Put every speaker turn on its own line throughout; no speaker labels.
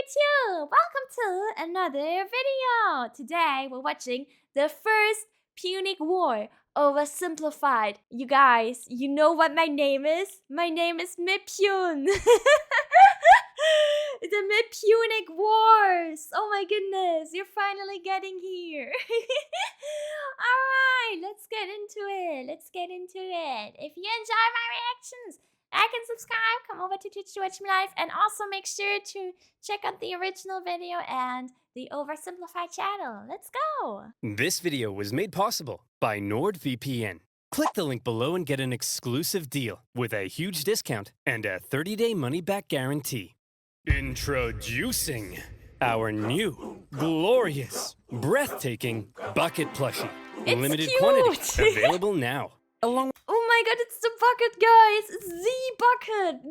YouTube! Welcome to another video! Today we're watching the first Punic War, Oversimplified. You guys, you know what my name is? My name is Mipune! The Mid-Punic Wars! Oh my goodness, you're finally getting here! Alright, let's get into it. If you enjoy my reactions, like and subscribe, come over to Twitch to watch me live, and also make sure to check out the original video and the Oversimplified channel. Let's go!
This video was made possible by NordVPN. Click the link below and get an exclusive deal with a huge discount and a 30-day money-back guarantee. Introducing our new, glorious, breathtaking bucket plushie.
It's
Limited
cute.
quantity, available now.
Oh my god, it's the bucket, guys! It's the bucket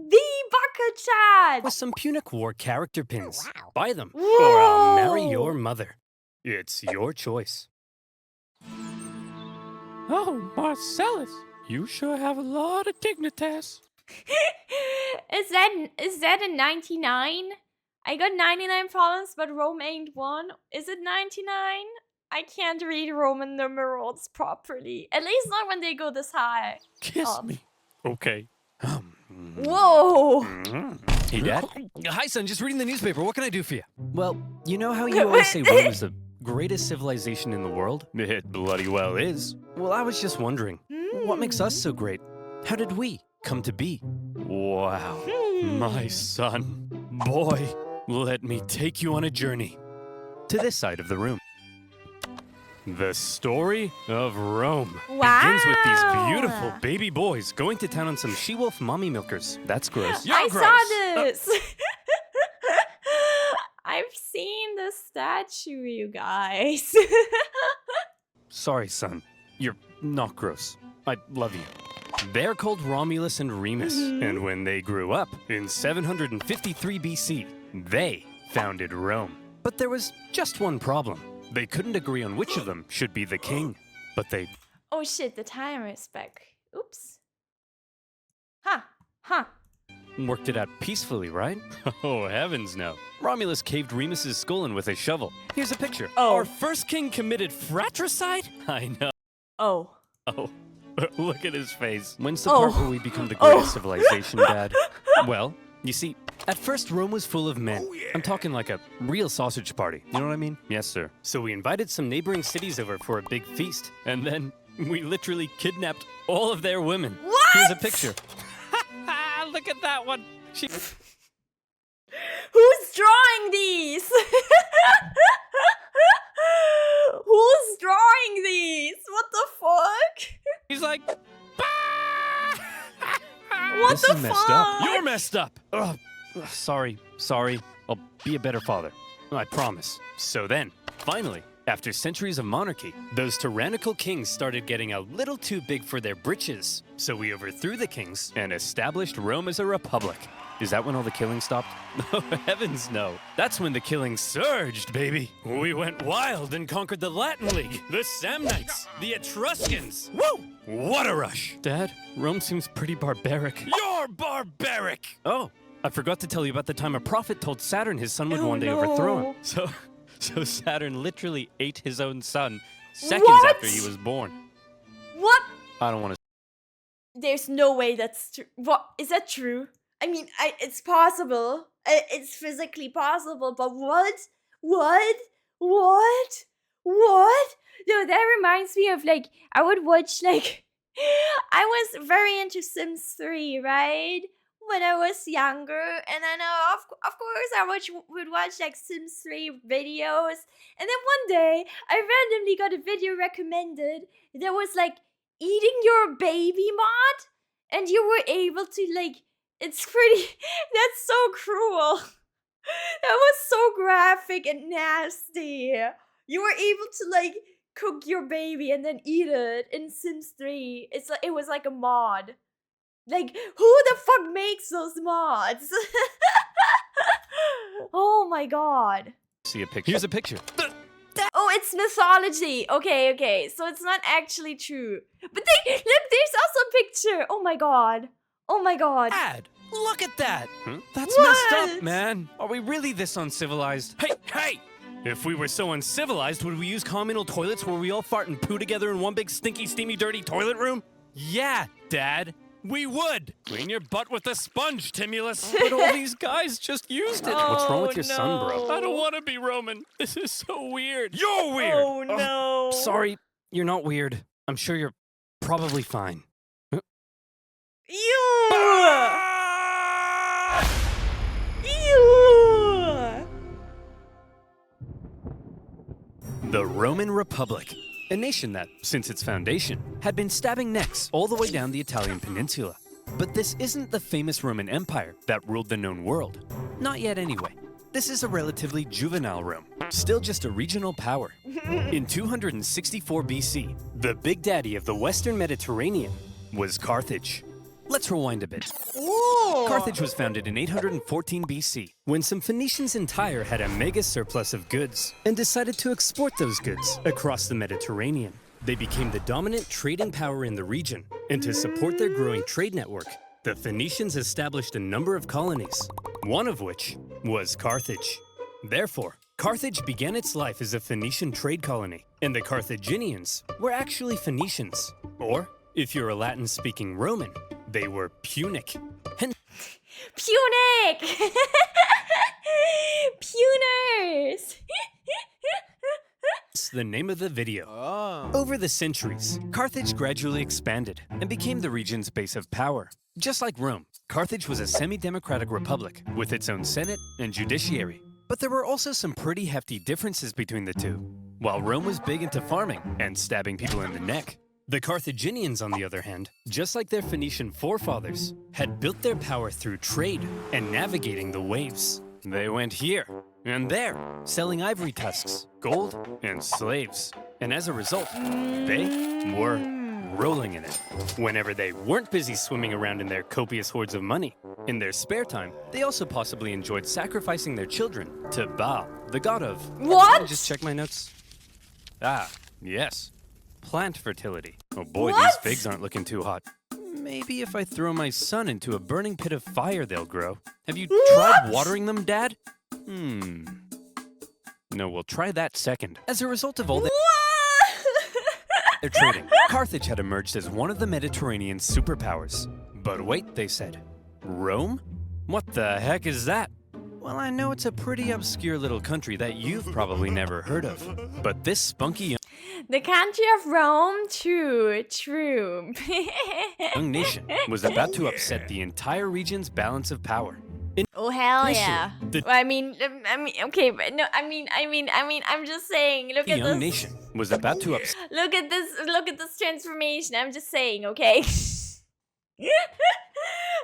chat!
With some Punic War character pins.
Wow.
Buy them, or
Whoa.
I'll marry your mother. It's your choice.
Oh, Marcellus, you sure have a lot of dignitas.
Is that a 99? I got 99 problems, but Rome ain't one. Is it 99? I can't read Roman numerals properly. At least not when they go this high.
Kiss me. Okay.
Whoa!
Hey, Dad. Hi, son. Just reading the newspaper. What can I do for you? Well, you know how you always say Rome is the greatest civilization in the world? It bloody well is. Well, I was just wondering, what makes us so great? How did we come to be? Wow. My son. Boy, let me take you on a journey. To this side of the room. The story of Rome begins with these beautiful baby boys going to town on some she-wolf mommy milkers. That's gross. You're
I
gross.
saw this! I've seen the statue, you guys.
Sorry, son. You're not gross. I love you. They're called Romulus and Remus, and when they grew up, in 753 BC, they founded Rome. But there was just one problem. They couldn't agree on which of them should be the king. But they...
Oh shit, the timer is back. Oops. Huh.
worked it out peacefully, right? Oh, heavens no. Romulus caved Remus's skull in with a shovel. Here's a picture.
Oh.
Our first king committed fratricide? I know.
Oh.
Oh, look at his face. When's the
Oh.
part where we become the greatest civilization, Dad? Well, you see, at first Rome was full of men. I'm talking like a real sausage party. You know what I mean? Yes, sir. So we invited some neighboring cities over for a big feast. And then we literally kidnapped all of their women.
What?
Here's a picture. Look at that one. She...
Who's drawing these? Who's drawing these? What the fuck?
He's like...
What
This
the
is
fuck?
messed up. You're messed up. Ugh. Sorry. I'll be a better father. I promise. So then, finally, after centuries of monarchy, those tyrannical kings started getting a little too big for their britches. So we overthrew the kings and established Rome as a republic. Is that when all the killing stopped? Oh, heavens no. That's when the killing surged, baby. We went wild and conquered the Latin League, the Samnites, the Etruscans. Woo! What a rush. Dad, Rome seems pretty barbaric. You're barbaric! Oh, I forgot to tell you about the time a prophet told Saturn his son would one day overthrow him. So Saturn literally ate his own son seconds
What?
after he was born.
What?
I don't want to...
There's no way that's true. What? Is that true? I mean, it's possible. It's physically possible, but what? No, that reminds me of, like, I would watch, like, I was very into Sims 3, right? When I was younger, and then of course I would watch like Sims 3 videos, and then one day I randomly got a video recommended that was like eating your baby mod, and you were able to like, it's pretty, that's so cruel. That was so graphic and nasty. You were able to like cook your baby and then eat it in Sims 3. It's like, it was like a mod. Like, who the fuck makes those mods? Oh my god.
See a picture. Here's a picture.
Oh, it's mythology. Okay. So it's not actually true. But look, there's also a picture. Oh my god.
Dad, Look at that! That's
What?
messed up, man. Are we really this uncivilized? Hey! If we were so uncivilized, would we use communal toilets where we all fart and poo together in one big stinky, steamy, dirty toilet room? Yeah, Dad. We would! Clean your butt with a sponge, Timulus! But all these guys just used it! What's wrong with your son, bro? I don't want to be Roman. This is so weird. You're weird!
Oh no.
Sorry, you're not weird. I'm sure you're probably fine.
Ew! Ew!
The Roman Republic. A nation that, since its foundation, had been stabbing necks all the way down the Italian peninsula. But this isn't the famous Roman Empire that ruled the known world. Not yet anyway. This is a relatively juvenile Rome, still just a regional power. In 264 BC, the big daddy of the Western Mediterranean was Carthage. Let's rewind a bit.
Ooh.
Carthage was founded in 814 BC, when some Phoenicians in Tyre had a mega surplus of goods and decided to export those goods across the Mediterranean. They became the dominant trading power in the region, and to support their growing trade network, the Phoenicians established a number of colonies, one of which was Carthage. Therefore, Carthage began its life as a Phoenician trade colony, and the Carthaginians were actually Phoenicians, or, if you're a Latin-speaking Roman, they were Punic. Hence
Punic! Puners!
the name of the video. Over the centuries, Carthage gradually expanded and became the region's base of power. Just like Rome, Carthage was a semi-democratic republic with its own senate and judiciary. But there were also some pretty hefty differences between the two. While Rome was big into farming and stabbing people in the neck, the Carthaginians, on the other hand, just like their Phoenician forefathers, had built their power through trade and navigating the waves. They went here and there, selling ivory tusks, gold, and slaves. And as a result, they were rolling in it. Whenever they weren't busy swimming around in their copious hoards of money, in their spare time, they also possibly enjoyed sacrificing their children to Baal, the god of...
What?
Just check my notes. Ah, yes. Plant fertility. Oh boy,
What?
these figs aren't looking too hot. Maybe if I throw my son into a burning pit of fire, they'll grow. Have you tried watering them, Dad? No, we'll try that second. As a result of all their trading, Carthage had emerged as one of the Mediterranean superpowers. But wait, they said. Rome? What the heck is that? Well, I know it's a pretty obscure little country that you've probably never heard of. But this spunky
The country of Rome? True.
young nation was about to upset the entire region's balance of power.
Oh hell
Initially,
yeah!
the
Well, I mean, okay, but no, I'm just saying. Look at
young
this.
nation was about to upset
Look at this transformation. I'm just saying, okay.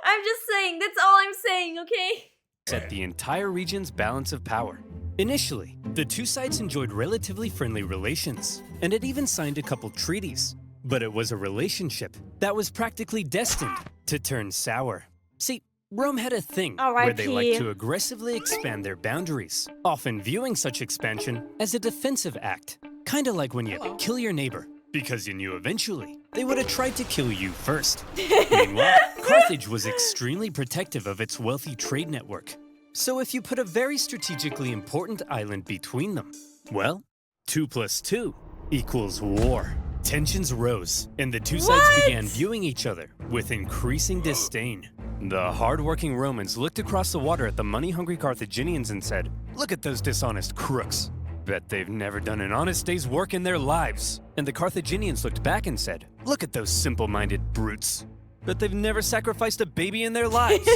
I'm just saying. That's all I'm saying, okay.
the entire region's balance of power. Initially, the two sides enjoyed relatively friendly relations, and had even signed a couple treaties. But it was a relationship that was practically destined to turn sour. See, Rome had a thing where they liked to aggressively expand their boundaries, often viewing such expansion as a defensive act. Kinda like when you kill your neighbor, because you knew eventually they would have tried to kill you first. Meanwhile, Carthage was extremely protective of its wealthy trade network. So if you put a very strategically important island between them, well, 2 + 2 equals war. Tensions rose, and the two sides began viewing each other with increasing disdain. The hard-working Romans looked across the water at the money-hungry Carthaginians and said, "Look at those dishonest crooks. Bet they've never done an honest day's work in their lives." And the Carthaginians looked back and said, "Look at those simple-minded brutes. Bet they've never sacrificed a baby in their lives."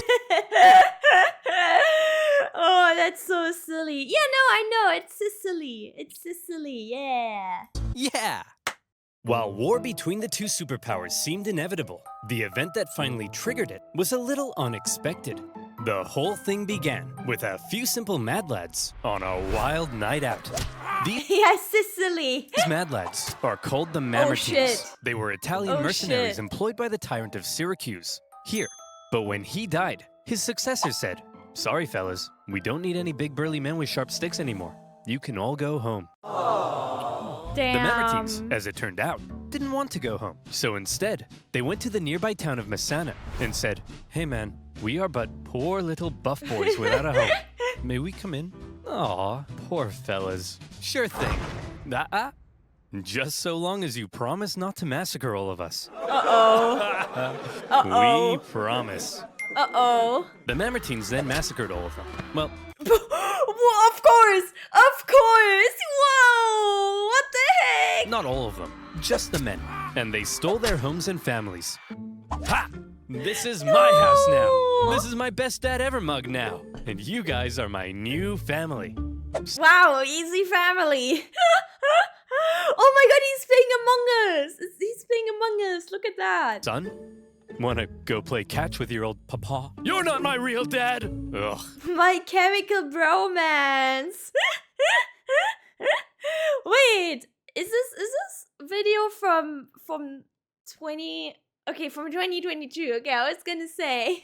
Oh, that's so silly. Yeah, no, I know. It's Sicily. Yeah.
Yeah. While war between the two superpowers seemed inevitable, the event that finally triggered it was a little unexpected. The whole thing began with a few simple mad lads on a wild night out.
Yeah, Sicily.
These mad lads are called the Mamertines.
shit.
They were Italian
Oh,
mercenaries
shit.
employed by the tyrant of Syracuse. Here. But when he died, his successor said, "Sorry, fellas, we don't need any big burly men with sharp sticks anymore. You can all go home."
Damn.
The Mamertines, as it turned out, didn't want to go home. So instead, they went to the nearby town of Messana and said, "Hey man, We are but poor little buff boys without a hope. May we come in? Aw, poor fellas. Sure thing. Just so long as you promise not to massacre all of us. We promise. The Mamertines then massacred all of them. Well,
well, of course! Of course! Whoa! What the heck?
not all of them, just the men. And they stole their homes and families. Ha! This is my house now. This is my best dad ever mug now. And you guys are my new family.
Wow, easy family. Oh my god, he's playing Among Us. He's playing Among Us. Look at that.
Son, wanna go play catch with your old papa? You're not my real dad! Ugh.
My Chemical Bromance. Wait, is this video from 2022? Okay, I was gonna say.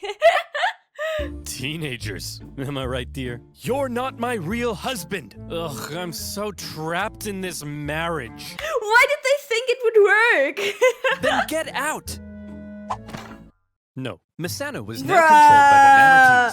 Teenagers, am I right, dear? You're not my real husband! Ugh, I'm so trapped in this marriage.
Why did they think it would work?
Then get out! No, Messana was now controlled by the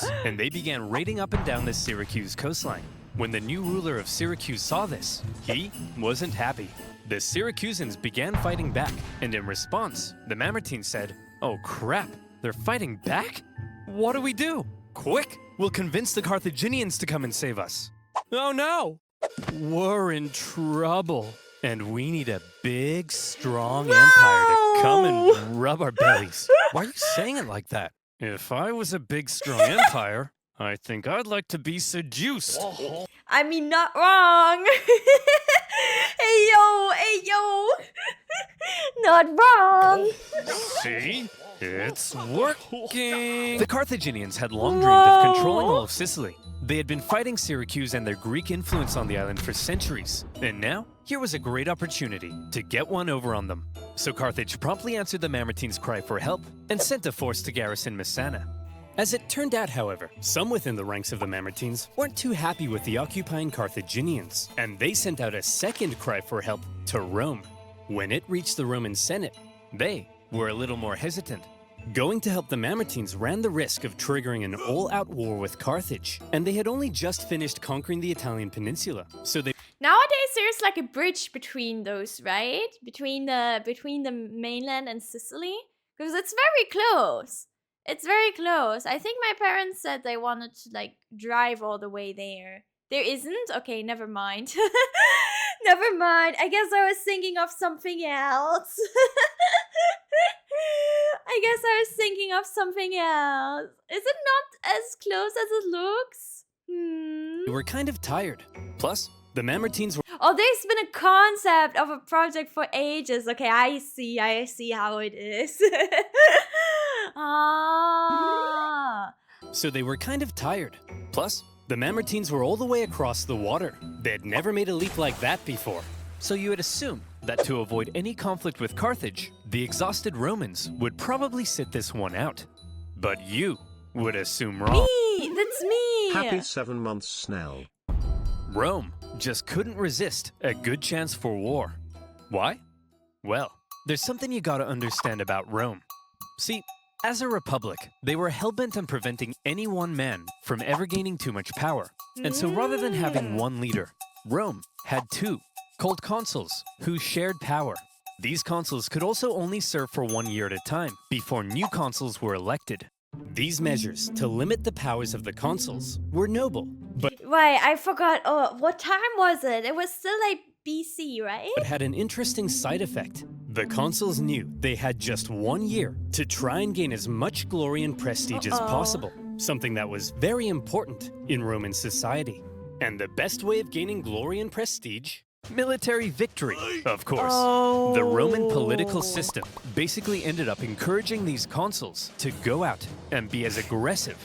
Mamertines, and they began raiding up and down the Syracuse coastline. When the new ruler of Syracuse saw this, he wasn't happy. The Syracusans began fighting back, and in response, the Mamertines said, "Oh crap, they're fighting back? What do we do? Quick, we'll convince the Carthaginians to come and save us." Oh no! We're in trouble, and we need a big, strong empire to come and rub our bellies. Why are you saying it like that? If I was a big, strong empire, I think I'd like to be seduced.
I mean, not wrong. Hey yo. Not wrong.
See? It's working! The Carthaginians had long dreamed of controlling all of Sicily. They had been fighting Syracuse and their Greek influence on the island for centuries. And now, here was a great opportunity to get one over on them. So Carthage promptly answered the Mamertines' cry for help and sent a force to garrison Messana. As it turned out, however, some within the ranks of the Mamertines weren't too happy with the occupying Carthaginians, and they sent out a second cry for help to Rome. When it reached the Roman Senate, they were a little more hesitant. Going to help the Mamertines ran the risk of triggering an all-out war with Carthage, and they had only just finished conquering the Italian peninsula, so they...
Nowadays, there's like a bridge between those, right? Between the mainland and Sicily, because it's very close. It's very close. I think my parents said they wanted to like drive all the way there. There isn't? Okay, never mind. Never mind. I guess I was thinking of something else. Is it not as close as it looks?
They were kind of tired. Plus, the Mamertines were...
Oh, there's been a concept of a project for ages. Okay, I see how it is. Ah.
So they were kind of tired. Plus, the Mamertines were all the way across the water. They had never made a leap like that before. So you would assume that to avoid any conflict with Carthage, the exhausted Romans would probably sit this one out. But you would assume wrong.
Me! That's me!
Happy 7 months, Snell.
Rome just couldn't resist a good chance for war. Why? Well, there's something you gotta understand about Rome. See, as a republic, they were hellbent on preventing any one man from ever gaining too much power. And so rather than having one leader, Rome had two, called consuls, who shared power. These consuls could also only serve for 1 year at a time before new consuls were elected. These measures to limit the powers of the consuls were noble, but
Wait, I forgot. Oh, what time was it? It was still like BC, right?
had an interesting side effect. The consuls knew they had just 1 year to try and gain as much glory and prestige as possible, something that was very important in Roman society. And the best way of gaining glory and prestige? Military victory, of course. The Roman political system basically ended up encouraging these consuls to go out and be as aggressive.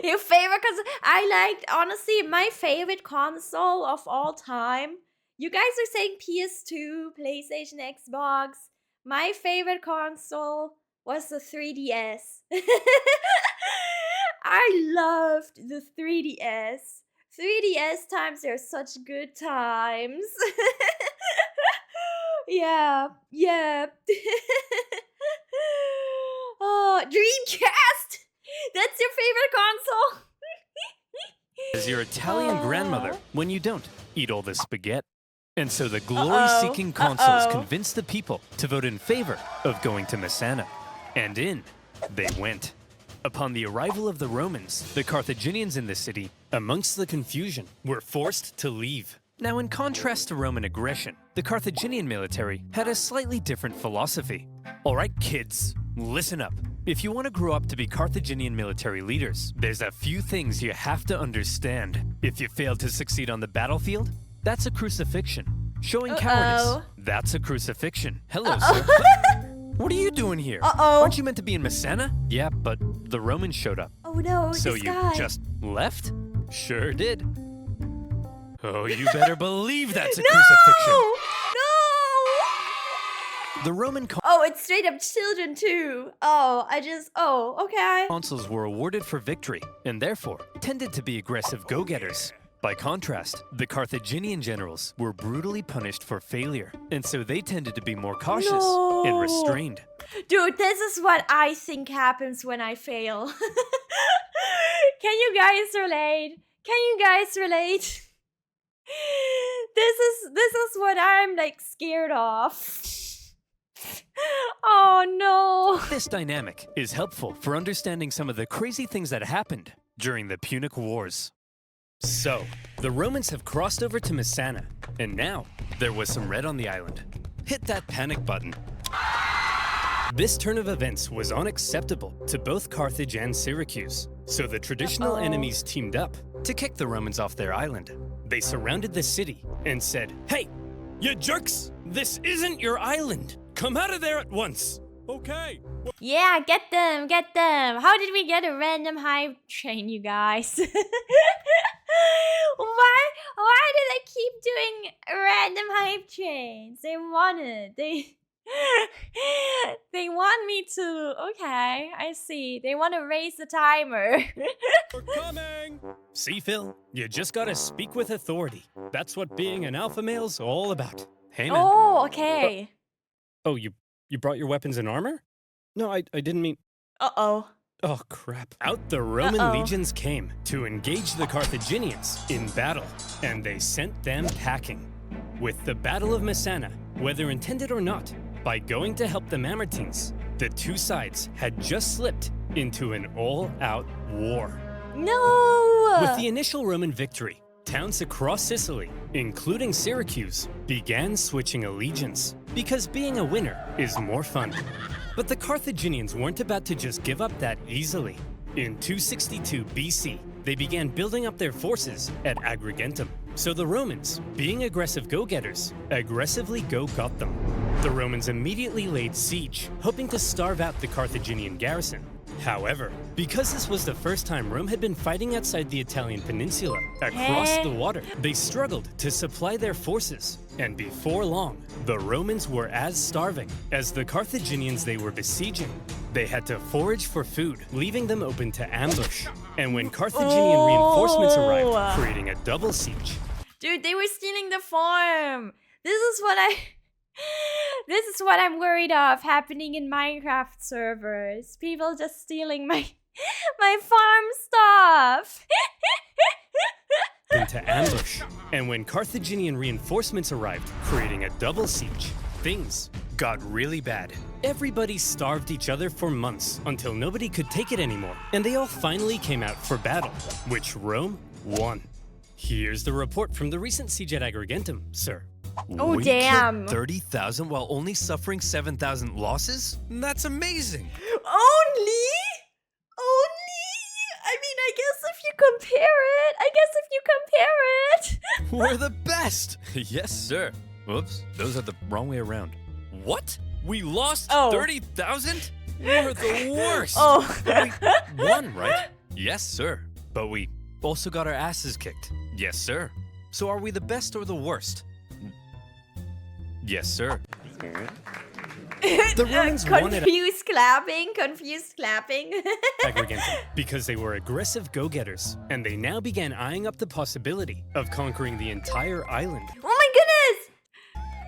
Your favorite console? I liked, honestly, my favorite console of all time. You guys are saying PS2, PlayStation, Xbox. My favorite console was the 3DS. I loved the 3DS. 3DS times, they're such good times. Yeah. Oh, Dreamcast! That's your favorite console?
as your Italian
Oh.
grandmother when you don't eat all the spaghetti. And so the glory-seeking consuls convinced the people to vote in favor of going to Messana. And in they went. Upon the arrival of the Romans, the Carthaginians in the city, amongst the confusion, were forced to leave. Now, in contrast to Roman aggression, the Carthaginian military had a slightly different philosophy. All right, kids, listen up. If you want to grow up to be Carthaginian military leaders, there's a few things you have to understand. If you fail to succeed on the battlefield, that's a crucifixion. Showing cowardice, that's a crucifixion. Hello, sir. What are you doing here? Aren't you meant to be in Messana? Yeah, but the Romans showed up.
Oh no,
So
this
you
guy.
just left? Sure did. Oh, you better believe that's a
No!
crucifixion.
No!
The Roman
Oh, it's straight up children too. Okay.
consuls were awarded for victory and therefore tended to be aggressive go-getters. By contrast, the Carthaginian generals were brutally punished for failure, and so they tended to be more cautious and
No.
restrained.
Dude, this is what I think happens when I fail. Can you guys relate? Can you guys relate? This is what I'm like scared of. Oh no.
This dynamic is helpful for understanding some of the crazy things that happened during the Punic Wars. So, the Romans have crossed over to Messana, and now there was some red on the island. Hit that panic button. This turn of events was unacceptable to both Carthage and Syracuse, so the traditional enemies teamed up to kick the Romans off their island. They surrounded the city and said, "Hey, you jerks! This isn't your island! Come out of there at once!" Okay.
Yeah, get them, get them. How did we get a random hype train, you guys? Why do they keep doing random hype trains? They want it. They want me to. Okay, I see. They want to raise the timer.
We're coming! See, Phil, you just gotta speak with authority. That's what being an alpha male's all about. Hey, man.
Oh, okay.
Oh, you brought your weapons and armor? No, I didn't mean...
Uh-oh.
Oh, crap. Out the Roman legions came to engage the Carthaginians in battle, and they sent them packing. With the Battle of Messana, whether intended or not, by going to help the Mamertines, the two sides had just slipped into an all-out war.
No!
With the initial Roman victory, towns across Sicily, including Syracuse, began switching allegiance, because being a winner is more fun. But the Carthaginians weren't about to just give up that easily. In 262 BC, they began building up their forces at Agrigentum. So the Romans, being aggressive go-getters, aggressively go-got them. The Romans immediately laid siege, hoping to starve out the Carthaginian garrison. However, because this was the first time Rome had been fighting outside the Italian peninsula, across the water, they struggled to supply their forces. And before long, the Romans were as starving as the Carthaginians they were besieging. They had to forage for food, leaving them open to ambush. And when Carthaginian reinforcements arrived, creating a double siege.
Dude, they were stealing the farm. This is what I'm worried of happening in Minecraft servers. People just stealing my farm stuff.
Into ambush. And when Carthaginian reinforcements arrived, creating a double siege, things got really bad. Everybody starved each other for months until nobody could take it anymore, and they all finally came out for battle, which Rome won. Here's the report from the recent siege at Agrigentum, sir.
Oh,
We
damn.
killed 30,000 while only suffering 7,000 losses? That's amazing!
Only? I mean, I guess if you compare it.
We're the best! Yes, sir. Whoops, those are the wrong way around. What? We lost 30,000? We're the worst! We won, right? Yes, sir. But we also got our asses kicked. Yes, sir. So are we the best or the worst? Yes, sir. The Romans won at
Confused clapping.
Agrigentum because they were aggressive go-getters, and they now began eyeing up the possibility of conquering the entire island.
Oh my goodness!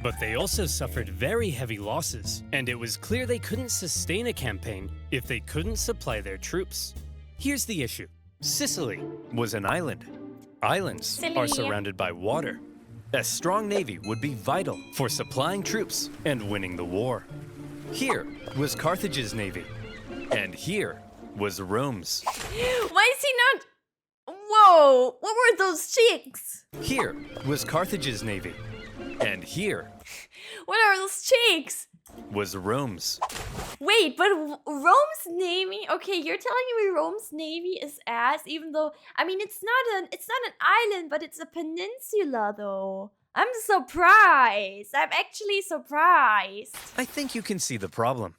But they also suffered very heavy losses, and it was clear they couldn't sustain a campaign if they couldn't supply their troops. Here's the issue. Sicily was an island. Islands are surrounded by water. A strong navy would be vital for supplying troops and winning the war. Here was Carthage's navy, and here was Rome's.
Why is he not? Whoa! What were those cheeks?
Here was Carthage's navy, and here
What are those cheeks?
was Rome's.
Wait, but Rome's navy? Okay, you're telling me Rome's navy is ass, even though I mean it's not an island, but it's a peninsula though. I'm surprised. I'm actually surprised.
I think you can see the problem.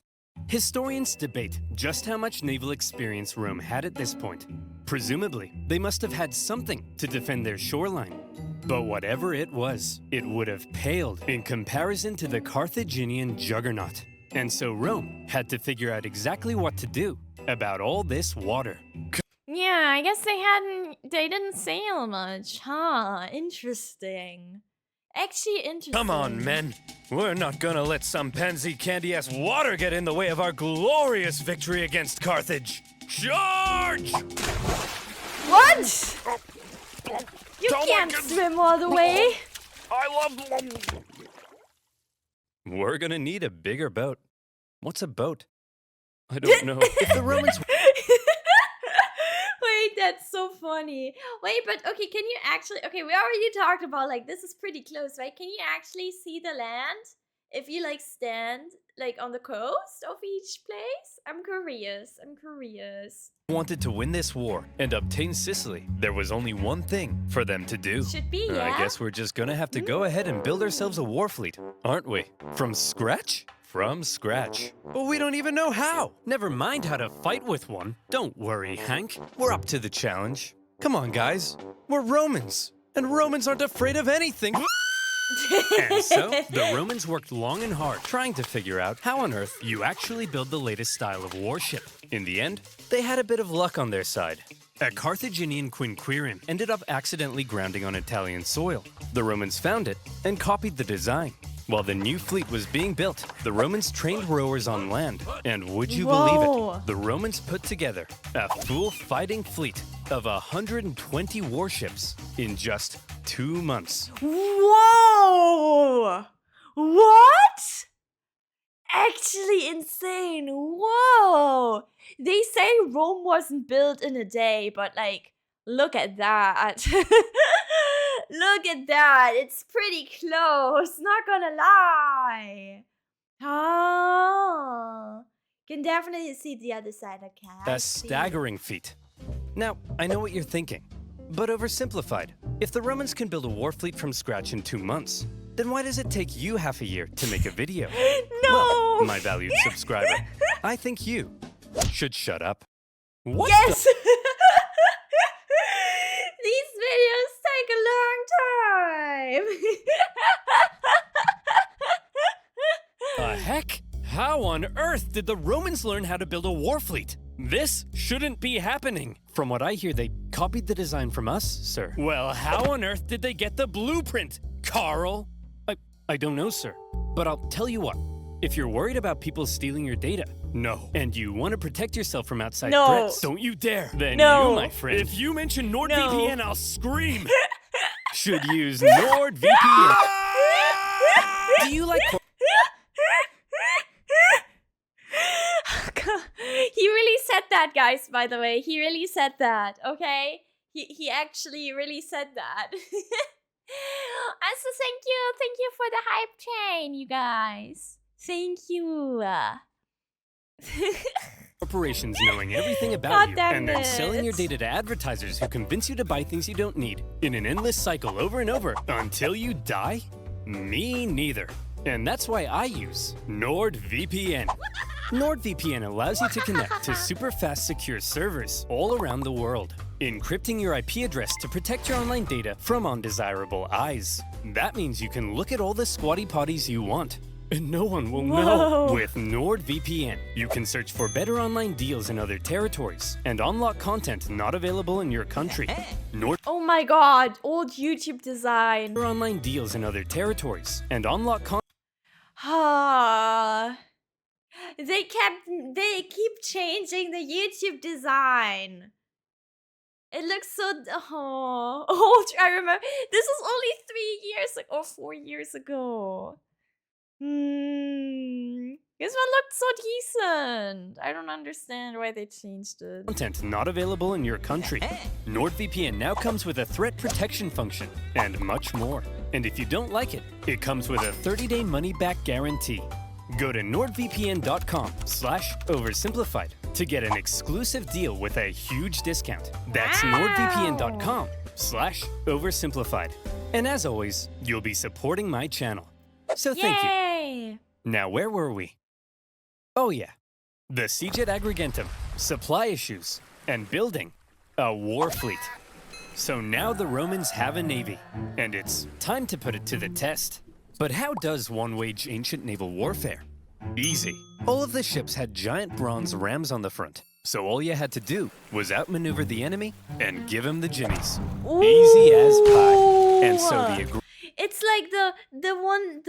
Historians debate just how much naval experience Rome had at this point. Presumably, they must have had something to defend their shoreline. But whatever it was, it would have paled in comparison to the Carthaginian juggernaut. And so Rome had to figure out exactly what to do about all this water.
Yeah, I guess they didn't sail much, huh? Interesting. Actually interesting.
Come on, men. We're not gonna let some pansy candy-ass water get in the way of our glorious victory against Carthage. Charge!
What? You can't swim all the way.
I love... We're gonna need a bigger boat. What's a boat? I don't know. If the Romans...
Wait, that's so funny. Wait, but okay, can you actually... Okay, we already talked about, like, this is pretty close, right? Can you actually see the land? If you, like, stand, like, on the coast of each place? I'm curious.
wanted to win this war and obtain Sicily, there was only one thing for them to do.
Should be, yeah?
I guess we're just gonna have to go ahead and build ourselves a war fleet, aren't we? From scratch? From scratch. But we don't even know how. Never mind how to fight with one. Don't worry, Hank. We're up to the challenge. Come on, guys. We're Romans. And Romans aren't afraid of anything. And so, the Romans worked long and hard trying to figure out how on earth you actually build the latest style of warship. In the end, they had a bit of luck on their side. A Carthaginian quinquereme ended up accidentally grounding on Italian soil. The Romans found it and copied the design. While the new fleet was being built, the Romans trained rowers on land. And would you believe it? The Romans put together a full fighting fleet of 120 warships in just 2 months.
Whoa! What? Actually insane. Whoa! They say Rome wasn't built in a day, but like, look at that. Look at that. It's pretty close. Not gonna lie. Oh. Can definitely see the other side. Okay.
A staggering feat. Now, I know what you're thinking, but oversimplified. If the Romans can build a war fleet from scratch in 2 months, then why does it take you half a year to make a video?
No!
Well, my valued subscriber, I think you should shut up. What
Yes! These videos take a long time.
the heck? How on earth did the Romans learn how to build a war fleet? This shouldn't be happening. From what I hear, they copied the design from us, sir. Well, how on earth did they get the blueprint, Carl? I don't know, sir. But I'll tell you what. If you're worried about people stealing your data, no. And you want to protect yourself from outside threats, don't you dare. Then you, my friend. If you mention NordVPN, I'll scream. Should use NordVPN. Do you like...
He really said that, guys, by the way. He really said that, okay? He actually really said that. So thank you for the hype chain, you guys. Thank you.
Corporations knowing everything about you and then
it.
selling your data to advertisers who convince you to buy things you don't need in an endless cycle over and over until you die? Me neither. And that's why I use NordVPN. NordVPN allows you to connect to super fast secure servers all around the world, encrypting your IP address to protect your online data from undesirable eyes. That means you can look at all the squatty potties you want, and no one will know. With NordVPN, you can search for better online deals in other territories and unlock content not available in your country.
Oh my god, old YouTube design.
Online deals in other territories and unlock content.
They keep changing the YouTube design. It looks so old. I remember this was only 3 years or 4 years ago. This one looked so decent. I don't understand why they changed it.
Content not available in your country. NordVPN now comes with a threat protection function and much more. And if you don't like it, it comes with a 30-day money-back guarantee. Go to nordvpn.com/oversimplified to get an exclusive deal with a huge discount. That's nordvpn.com/oversimplified. And as always, you'll be supporting my channel. So thank you.
Yay!
Now, where were we? Oh yeah, the siege at Agrigentum, supply issues, and building a war fleet. So now the Romans have a navy, and it's time to put it to the test. But how does one wage ancient naval warfare? Easy. All of the ships had giant bronze rams on the front, so all you had to do was outmaneuver the enemy and give him the jimmies. Easy as pie. And so the
It's like the one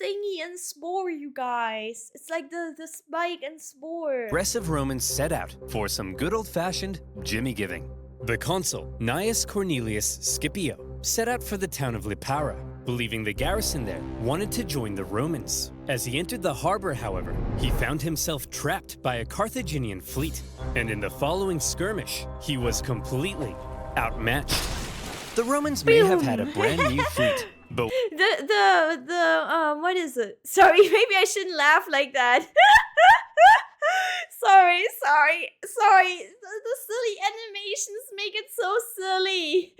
thingy and spore, you guys. It's like the spike and spore.
aggressive Romans set out for some good old-fashioned jimmy giving. The consul, Gnaeus Cornelius Scipio, set out for the town of Lipara, believing the garrison there wanted to join the Romans. As he entered the harbor, however, he found himself trapped by a Carthaginian fleet, and in the following skirmish, he was completely outmatched. The Romans may have had a brand new fleet, but
what is it? Sorry, maybe I shouldn't laugh like that. sorry. The silly animations make it so silly.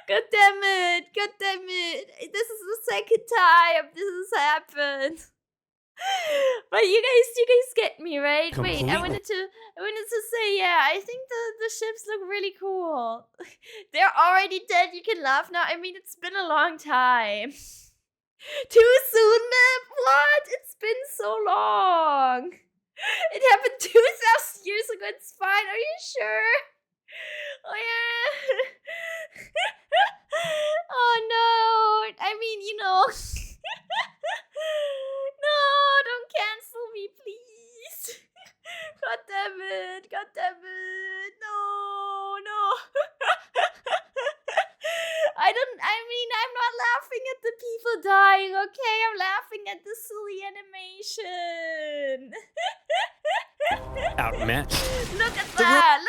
God damn it. This is the second time this has happened. But you guys get me, right?
Completely.
Wait, I wanted to say, yeah, I think the ships look really cool. They're already dead, you can laugh now. I mean, it's been a long time. Too soon, man? What? It's been so long. It happened 2,000 years ago, it's fine, are you sure? Oh yeah. Oh no. I mean, no, don't cancel me, please. God damn it. No. I'm not laughing at the people dying, okay? I'm laughing at the silly animation.
outmatched.
Look at that!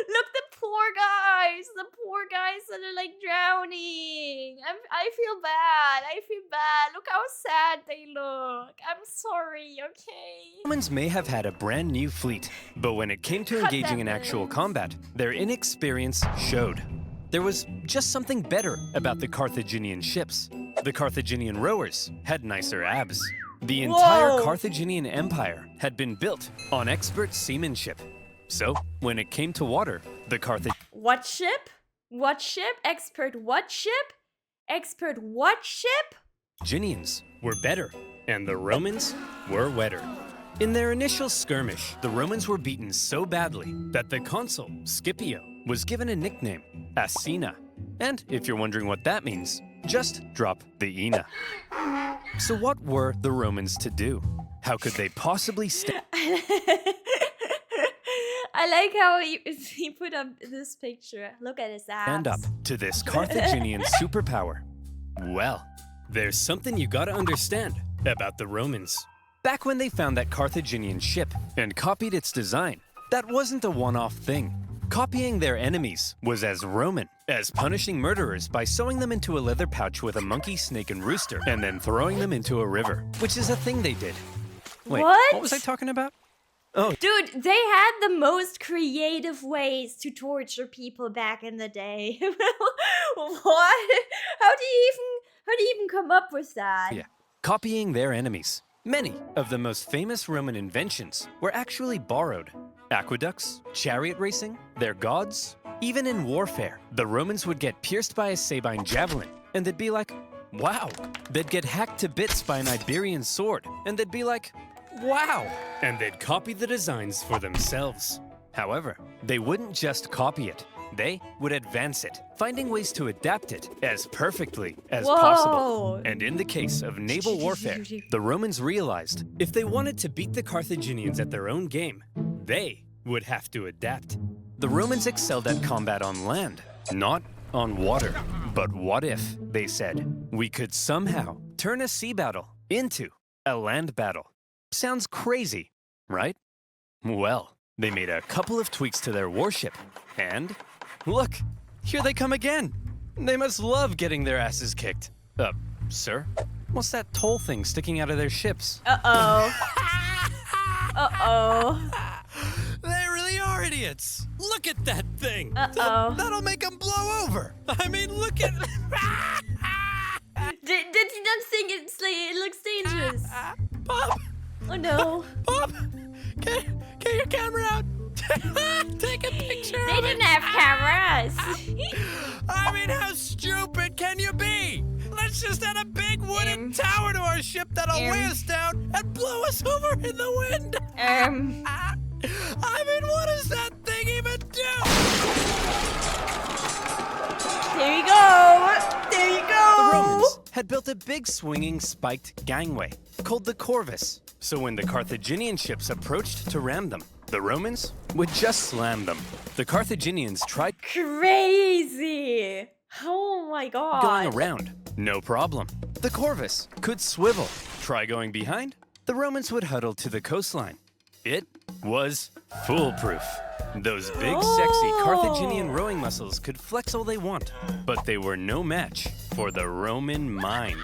Look, the poor guys that are like drowning. I feel bad. Look how sad they look. I'm sorry, okay?
Romans may have had a brand new fleet, but when it came to engaging in actual combat, their inexperience showed. There was just something better about the Carthaginian ships. The Carthaginian rowers had nicer abs. The entire Carthaginian Empire had been built on expert seamanship. So, when it came to water, the
What ship? Expert what ship?
Carthaginians were better, and the Romans were wetter. In their initial skirmish, the Romans were beaten so badly that the consul, Scipio, was given a nickname, Asina. And if you're wondering what that means, just drop the Ina. So what were the Romans to do? How could they possibly
I like how he put up this picture. Look at his abs.
stand up to this Carthaginian superpower? Well, there's something you gotta understand about the Romans. Back when they found that Carthaginian ship and copied its design, that wasn't a one-off thing. Copying their enemies was as Roman as punishing murderers by sewing them into a leather pouch with a monkey, snake, and rooster, and then throwing them into a river, which is a thing they did. Wait, what was I talking about? Oh,
dude, they had the most creative ways to torture people back in the day. What? How do you even come up with that?
yeah, copying their enemies. Many of the most famous Roman inventions were actually borrowed. Aqueducts, chariot racing, their gods. Even in warfare, the Romans would get pierced by a Sabine javelin, and they'd be like, wow. They'd get hacked to bits by an Iberian sword, and they'd be like, wow. And they'd copy the designs for themselves. However, they wouldn't just copy it. They would advance it, finding ways to adapt it as perfectly as
Whoa.
possible. And in the case of naval warfare, the Romans realized if they wanted to beat the Carthaginians at their own game, they would have to adapt. The Romans excelled at combat on land, not on water. But what if, they said, we could somehow turn a sea battle into a land battle? Sounds crazy, right? Well, they made a couple of tweaks to their warship, and look, here they come again. They must love getting their asses kicked. Sir? What's that toll thing sticking out of their ships?
Uh-oh. Uh-oh.
They really are idiots. Look at that thing.
Uh-oh.
That'll make them blow over. I mean, look at...
Did you not think it looks dangerous?
Bob!
Oh no.
Bob! Get your camera out! Take a picture
They
of
didn't
it!
have cameras.
I mean, how stupid can you be? Let's just add a big wooden tower to our ship that'll weigh us down and blow us over in the wind! I mean, what does that thing even do?
There you go. There you go.
The Romans had built a big swinging spiked gangway called the Corvus. So when the Carthaginian ships approached to ram them, the Romans would just slam them. The Carthaginians tried
Crazy. Oh my god.
going around, no problem. The Corvus could swivel. Try going behind, the Romans would huddle to the coastline. It was foolproof. Those big, sexy Carthaginian rowing muscles could flex all they want, but they were no match for the Roman mind.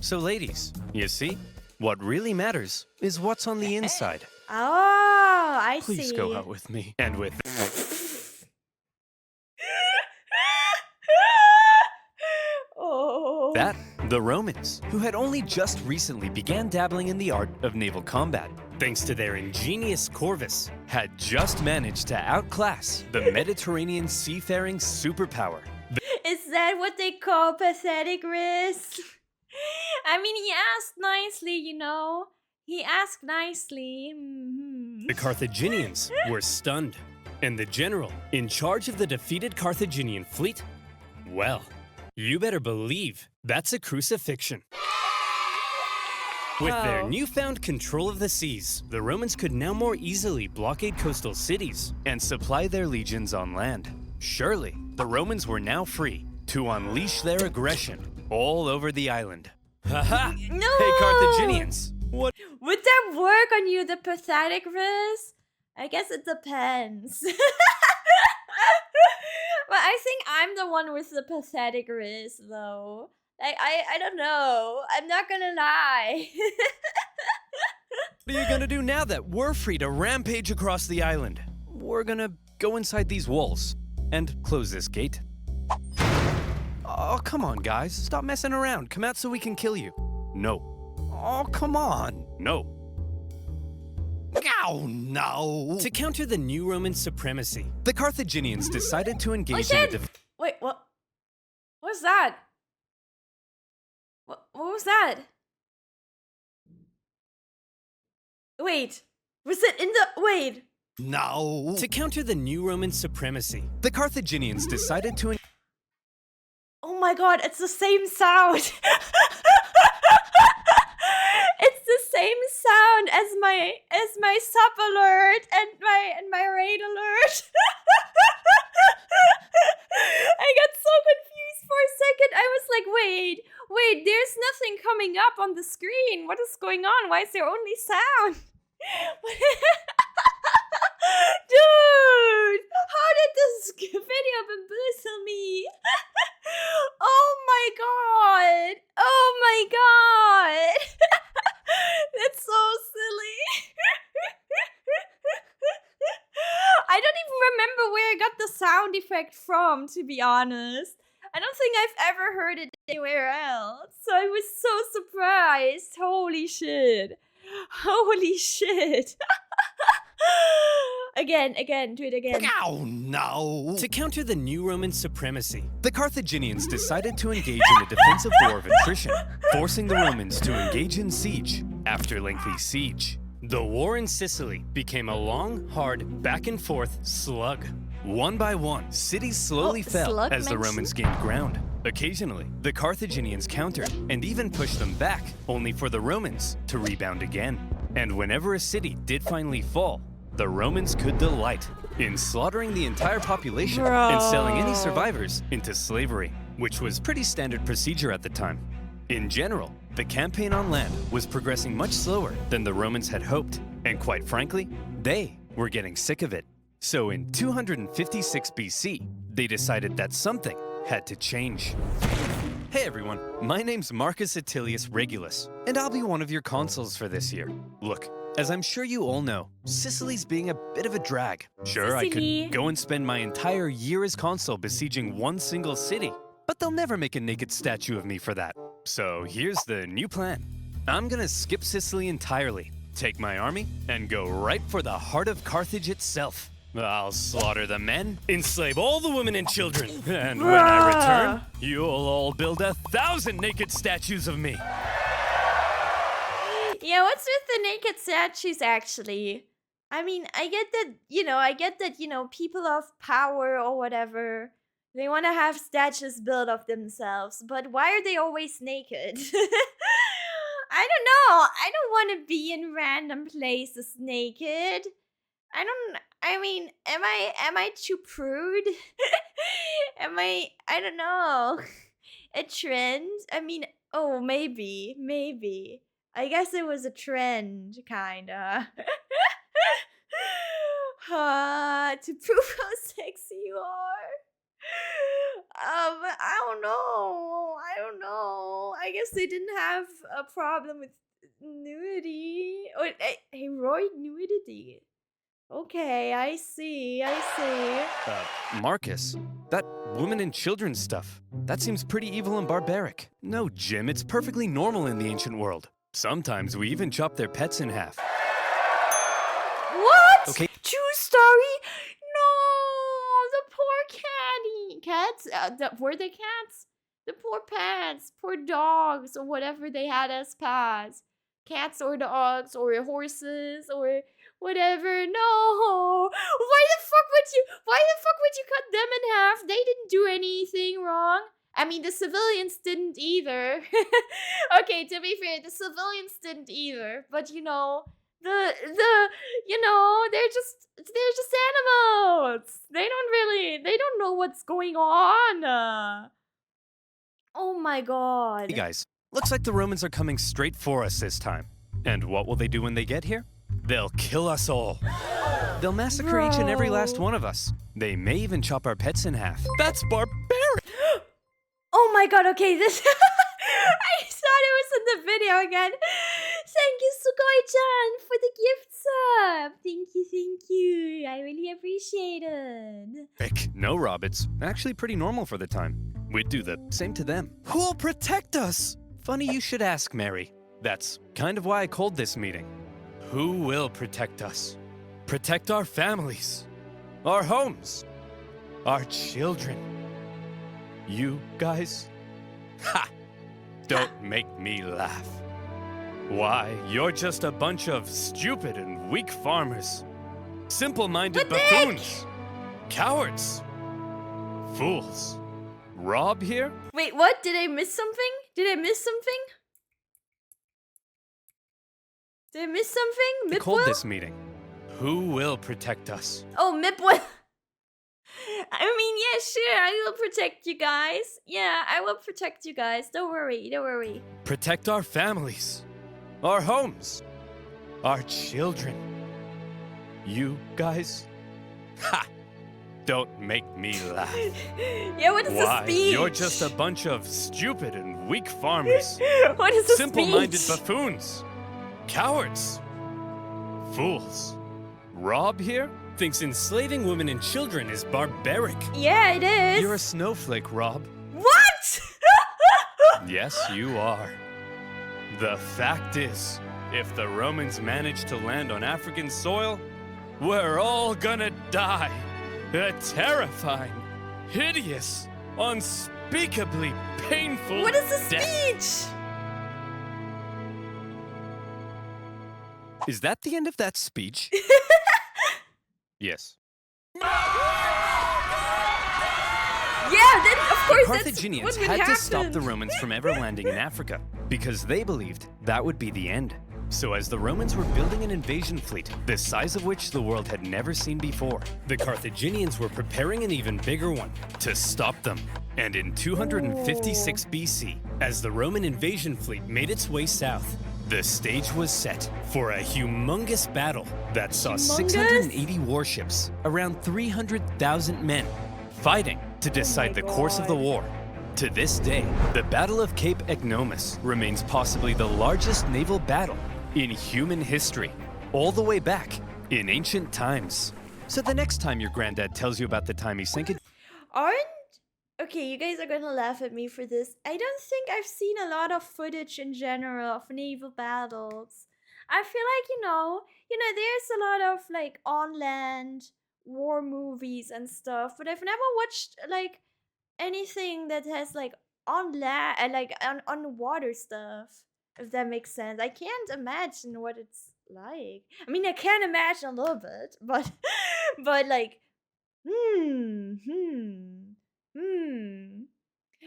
So ladies, you see, what really matters is what's on the inside.
Oh, I see.
Please go out with me. And with
Oh.
that, the Romans, who had only just recently began dabbling in the art of naval combat, thanks to their ingenious Corvus, had just managed to outclass the Mediterranean seafaring superpower.
Is that what they call pathetic risk? I mean, he asked nicely, you know. He asked nicely.
The Carthaginians were stunned, and the general in charge of the defeated Carthaginian fleet, well, you better believe that's a crucifixion. With their
Oh.
newfound control of the seas, the Romans could now more easily blockade coastal cities and supply their legions on land. Surely, the Romans were now free to unleash their aggression all over the island. Haha!
No!
Hey, Carthaginians! What?
Would that work on you, the pathetic risk? I guess it depends. But I think I'm the one with the pathetic risk, though. Like, I don't know. I'm not gonna lie.
What are you gonna do now that we're free to rampage across the island? We're gonna go inside these walls and close this gate. Oh, come on, guys. Stop messing around. Come out so we can kill you. No. Oh, come on. No. Oh, no. To counter the new Roman supremacy, the Carthaginians decided to engage in a
Wait, what? What was that? What was that? Wait, was it in the... Wait.
No. To counter the new Roman supremacy, the Carthaginians decided to
Oh my god, it's the same sound. It's the same sound as my sub alert and my raid alert. I got so confused for a second. I was like, wait, there's nothing coming up on the screen. What is going on? Why is there only sound? Dude, how did this video bamboozle me? Oh my god! Oh my god! That's so silly. I don't even remember where I got the sound effect from, to be honest. I don't think I've ever heard it anywhere else. So I was so surprised. Holy shit. Holy shit. Again, do it again.
Oh, no. To counter the new Roman supremacy, the Carthaginians decided to engage in a defensive war of attrition, forcing the Romans to engage in siege. After lengthy siege, the war in Sicily became a long, hard, back-and-forth slug. One by one, cities slowly fell
slug
as the
mention?
Romans gained ground. Occasionally, the Carthaginians countered and even pushed them back, only for the Romans to rebound again. And whenever a city did finally fall, the Romans could delight in slaughtering the entire population and selling any survivors into slavery, which was pretty standard procedure at the time. In general, the campaign on land was progressing much slower than the Romans had hoped, and quite frankly, they were getting sick of it. So in 256 BC, they decided that something had to change. Hey everyone, my name's Marcus Attilius Regulus, and I'll be one of your consuls for this year. Look, as I'm sure you all know, Sicily's being a bit of a drag. Sure, I
Sicily.
could go and spend my entire year as consul besieging one single city, but they'll never make a naked statue of me for that. So here's the new plan. I'm gonna skip Sicily entirely, take my army, and go right for the heart of Carthage itself. I'll slaughter the men, enslave all the women and children, and when I return, you'll all build 1,000 naked statues of me.
Yeah, what's with the naked statues actually? I mean, I get that, people of power or whatever, they want to have statues built of themselves, but why are they always naked? I don't know. I don't want to be in random places naked. Am I too prude? I don't know. A trend? Maybe. I guess it was a trend, kinda. To prove how sexy you are. I don't know. I guess they didn't have a problem with nudity. Or heroic nudity. Okay, I see.
Marcus, that women and children stuff, that seems pretty evil and barbaric. No, Jim, it's perfectly normal in the ancient world. Sometimes we even chop their pets in half.
What?
Okay.
True story? No, the poor cats. Were they cats? The poor pets, poor dogs, or whatever they had as pets. Cats or dogs or horses or whatever. No. Why the fuck would you cut them in half? They didn't do anything wrong. I mean, the civilians didn't either. Okay, to be fair, the civilians didn't either. But they're just animals. They don't know what's going on. Oh my god.
Hey guys, looks like the Romans are coming straight for us this time. And what will they do when they get here? They'll kill us all. They'll massacre each and every last one of us. They may even chop our pets in half. That's barbaric!
Oh my god, okay, this... I thought it was in the video again. Thank you, Sugoi-chan, for the gift sub. Thank you. I really appreciate it.
Heck, no, Rob, it's actually pretty normal for the time. We'd do the same to them. Who'll protect us? Funny you should ask, Mary. That's kind of why I called this meeting. Who will protect us? Protect our families, our homes, our children. You guys? Ha! Don't make me laugh. Why, you're just a bunch of stupid and weak farmers. Simple-minded buffoons. Cowards. Fools. Rob here?
Wait, what? Did I miss something?
I called this meeting. Who will protect us?
Oh, Mipwell. I mean, yeah, sure, I will protect you guys. Yeah, I will protect you guys. Don't worry.
Protect our families, our homes, our children. You guys? Ha! Don't make me laugh.
Yeah, what is the speech?
You're just a bunch of stupid and weak farmers.
What is the
Simple-minded
speech?
buffoons. Cowards. Fools. Rob here thinks enslaving women and children is barbaric.
Yeah, it is.
You're a snowflake, Rob.
What?
Yes, you are. The fact is, if the Romans manage to land on African soil, we're all gonna die. A terrifying, hideous, unspeakably painful
What is the
death.
speech?
Is that the end of that speech? Yes.
Yeah, then of course
The
that's
Carthaginians
what would
had
happen.
to stop the Romans from ever landing in Africa because they believed that would be the end. So as the Romans were building an invasion fleet, the size of which the world had never seen before, the Carthaginians were preparing an even bigger one to stop them. And in 256 BC, as the Roman invasion fleet made its way south, the stage was set for a humongous battle that saw 680 warships, around 300,000 men, fighting to decide the course of the war. To this day, the Battle of Cape Ignomus remains possibly the largest naval battle in human history, all the way back in ancient times. So the next time your granddad tells you about the time he sank it,
Okay, you guys are gonna laugh at me for this. I don't think I've seen a lot of footage in general of naval battles. I feel like, there's a lot of like on land war movies and stuff, but I've never watched like anything that has like on land, like on water stuff. If that makes sense, I can't imagine what it's like. I mean, I can imagine a little bit, but like,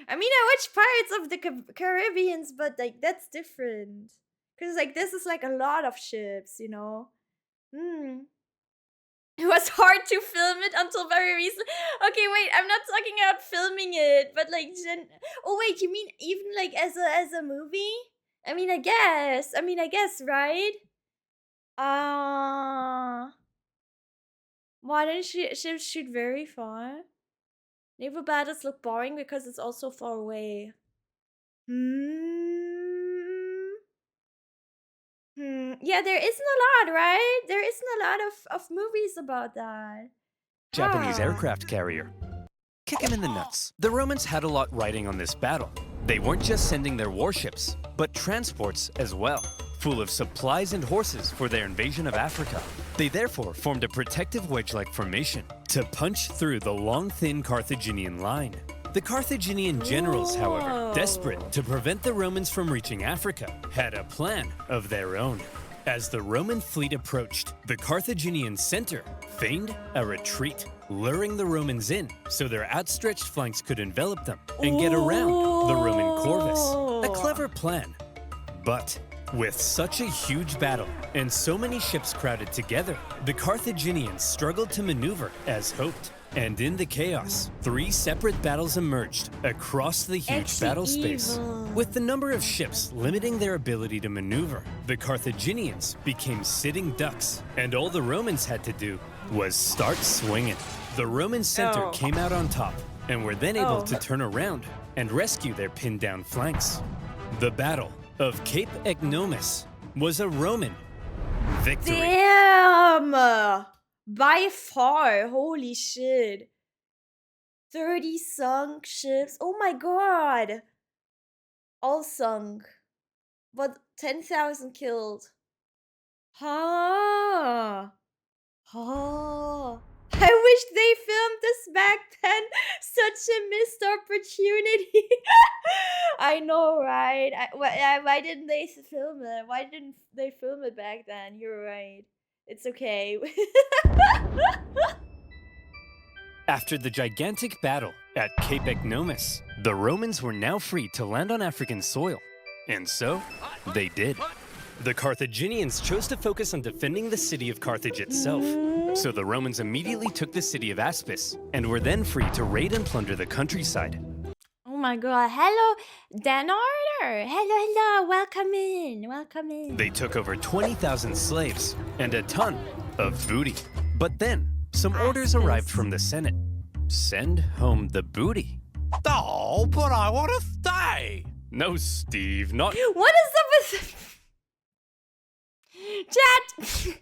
I mean, I watch Pirates of the Caribbeans, but like that's different. Cause like this is like a lot of ships, It was hard to film it until very recently. Okay, wait, I'm not talking about filming it, but like oh wait, you mean even like as a movie? I mean, I guess, right? Why didn't ships shoot very far? Naval battles look boring because it's also far away. Yeah, there isn't a lot, right? There isn't a lot of movies about that.
Japanese aircraft carrier. Kick him in the nuts. The Romans had a lot riding on this battle. They weren't just sending their warships, but transports as well, full of supplies and horses for their invasion of Africa. They therefore formed a protective wedge-like formation to punch through the long, thin Carthaginian line. The Carthaginian generals, however, desperate to prevent the Romans from reaching Africa, had a plan of their own. As the Roman fleet approached, the Carthaginian center feigned a retreat, luring the Romans in so their outstretched flanks could envelop them and get around the Roman corvus. A clever plan. But with such a huge battle and so many ships crowded together, the Carthaginians struggled to maneuver as hoped. And in the chaos, 3 separate battles emerged across the huge battle space. With the number of ships limiting their ability to maneuver, the Carthaginians became sitting ducks, and all the Romans had to do was start swinging. The Roman center came out on top, and were then able to turn around and rescue their pinned down flanks. The Battle of Cape Ignomus was a Roman victory.
Damn! By far, holy shit. 30 sunk ships. Oh my god. All sunk. But 10,000 killed. Huh. I wish they filmed this back then. Such a missed opportunity. I know, right? Why didn't they film it? Why didn't they film it back then? You're right. It's okay.
After the gigantic battle at Cape Ignomus, the Romans were now free to land on African soil. And so, they did. The Carthaginians chose to focus on defending the city of Carthage itself. So the Romans immediately took the city of Aspis and were then free to raid and plunder the countryside.
Oh my god. Hello, Danarder. Hello. Welcome in.
They took over 20,000 slaves and a ton of booty. But then, some orders arrived from the Senate. Send home the booty.
Oh, but I want to stay.
No, Steve, not...
What is up with... Chat!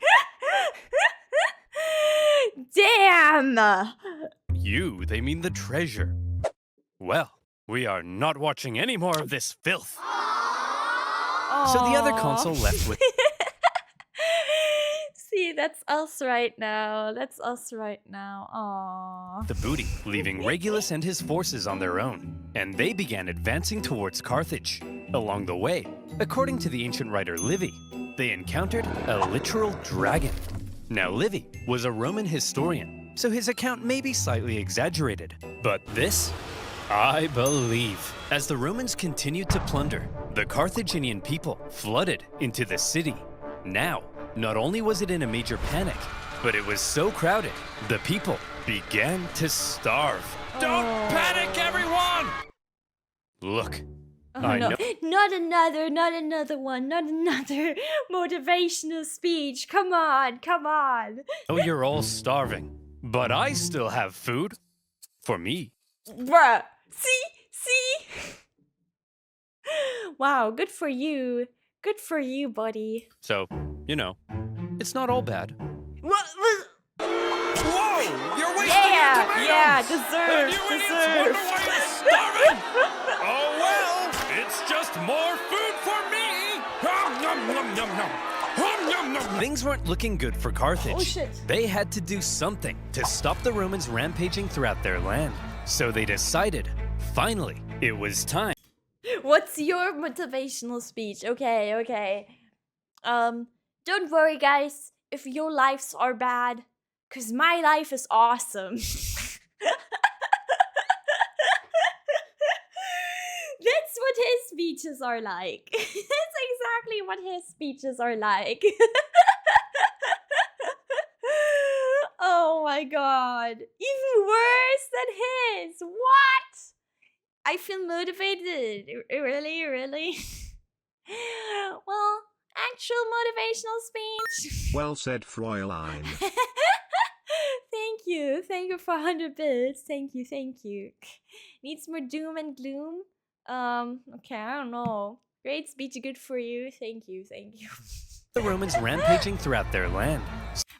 Damn!
You, they mean the treasure. Well, we are not watching any more of this filth. So the other consul left with...
See, that's us right now. Aww.
the booty, leaving Regulus and his forces on their own. And they began advancing towards Carthage. Along the way, according to the ancient writer Livy, they encountered a literal dragon. Now, Livy was a Roman historian, so his account may be slightly exaggerated. But this, I believe. As the Romans continued to plunder, the Carthaginian people flooded into the city. Now, not only was it in a major panic, but it was so crowded, the people began to starve.
Don't panic, everyone!
Look,
Oh,
I
no.
know.
Not another one, not another motivational speech. Come on.
Oh, you're all starving, but I still have food for me.
Bruh. See? Wow, good for you. Good for you, buddy.
So, you know, it's not all bad.
What?
Whoa! You're wasting your tomatoes!
Yeah,
And
deserve.
you idiots wonder why you're starving? Oh well, it's just more food for me! Nom, nom, nom, nom, nom. Nom, nom, nom.
Things weren't looking good for Carthage.
Oh, shit.
They had to do something to stop the Romans rampaging throughout their land. So they decided, finally, it was time.
What's your motivational speech? Okay. Don't worry, guys, if your lives are bad, cause my life is awesome. That's what his speeches are like. That's exactly what his speeches are like. Oh my god. Even worse than his. What? I feel motivated. Really? Well, actual motivational speech.
Well said, Fräulein.
Thank you for 100 bits. Thank you. Needs more doom and gloom. Okay, I don't know. Great speech, good for you. Thank you.
The Romans rampaging throughout their land.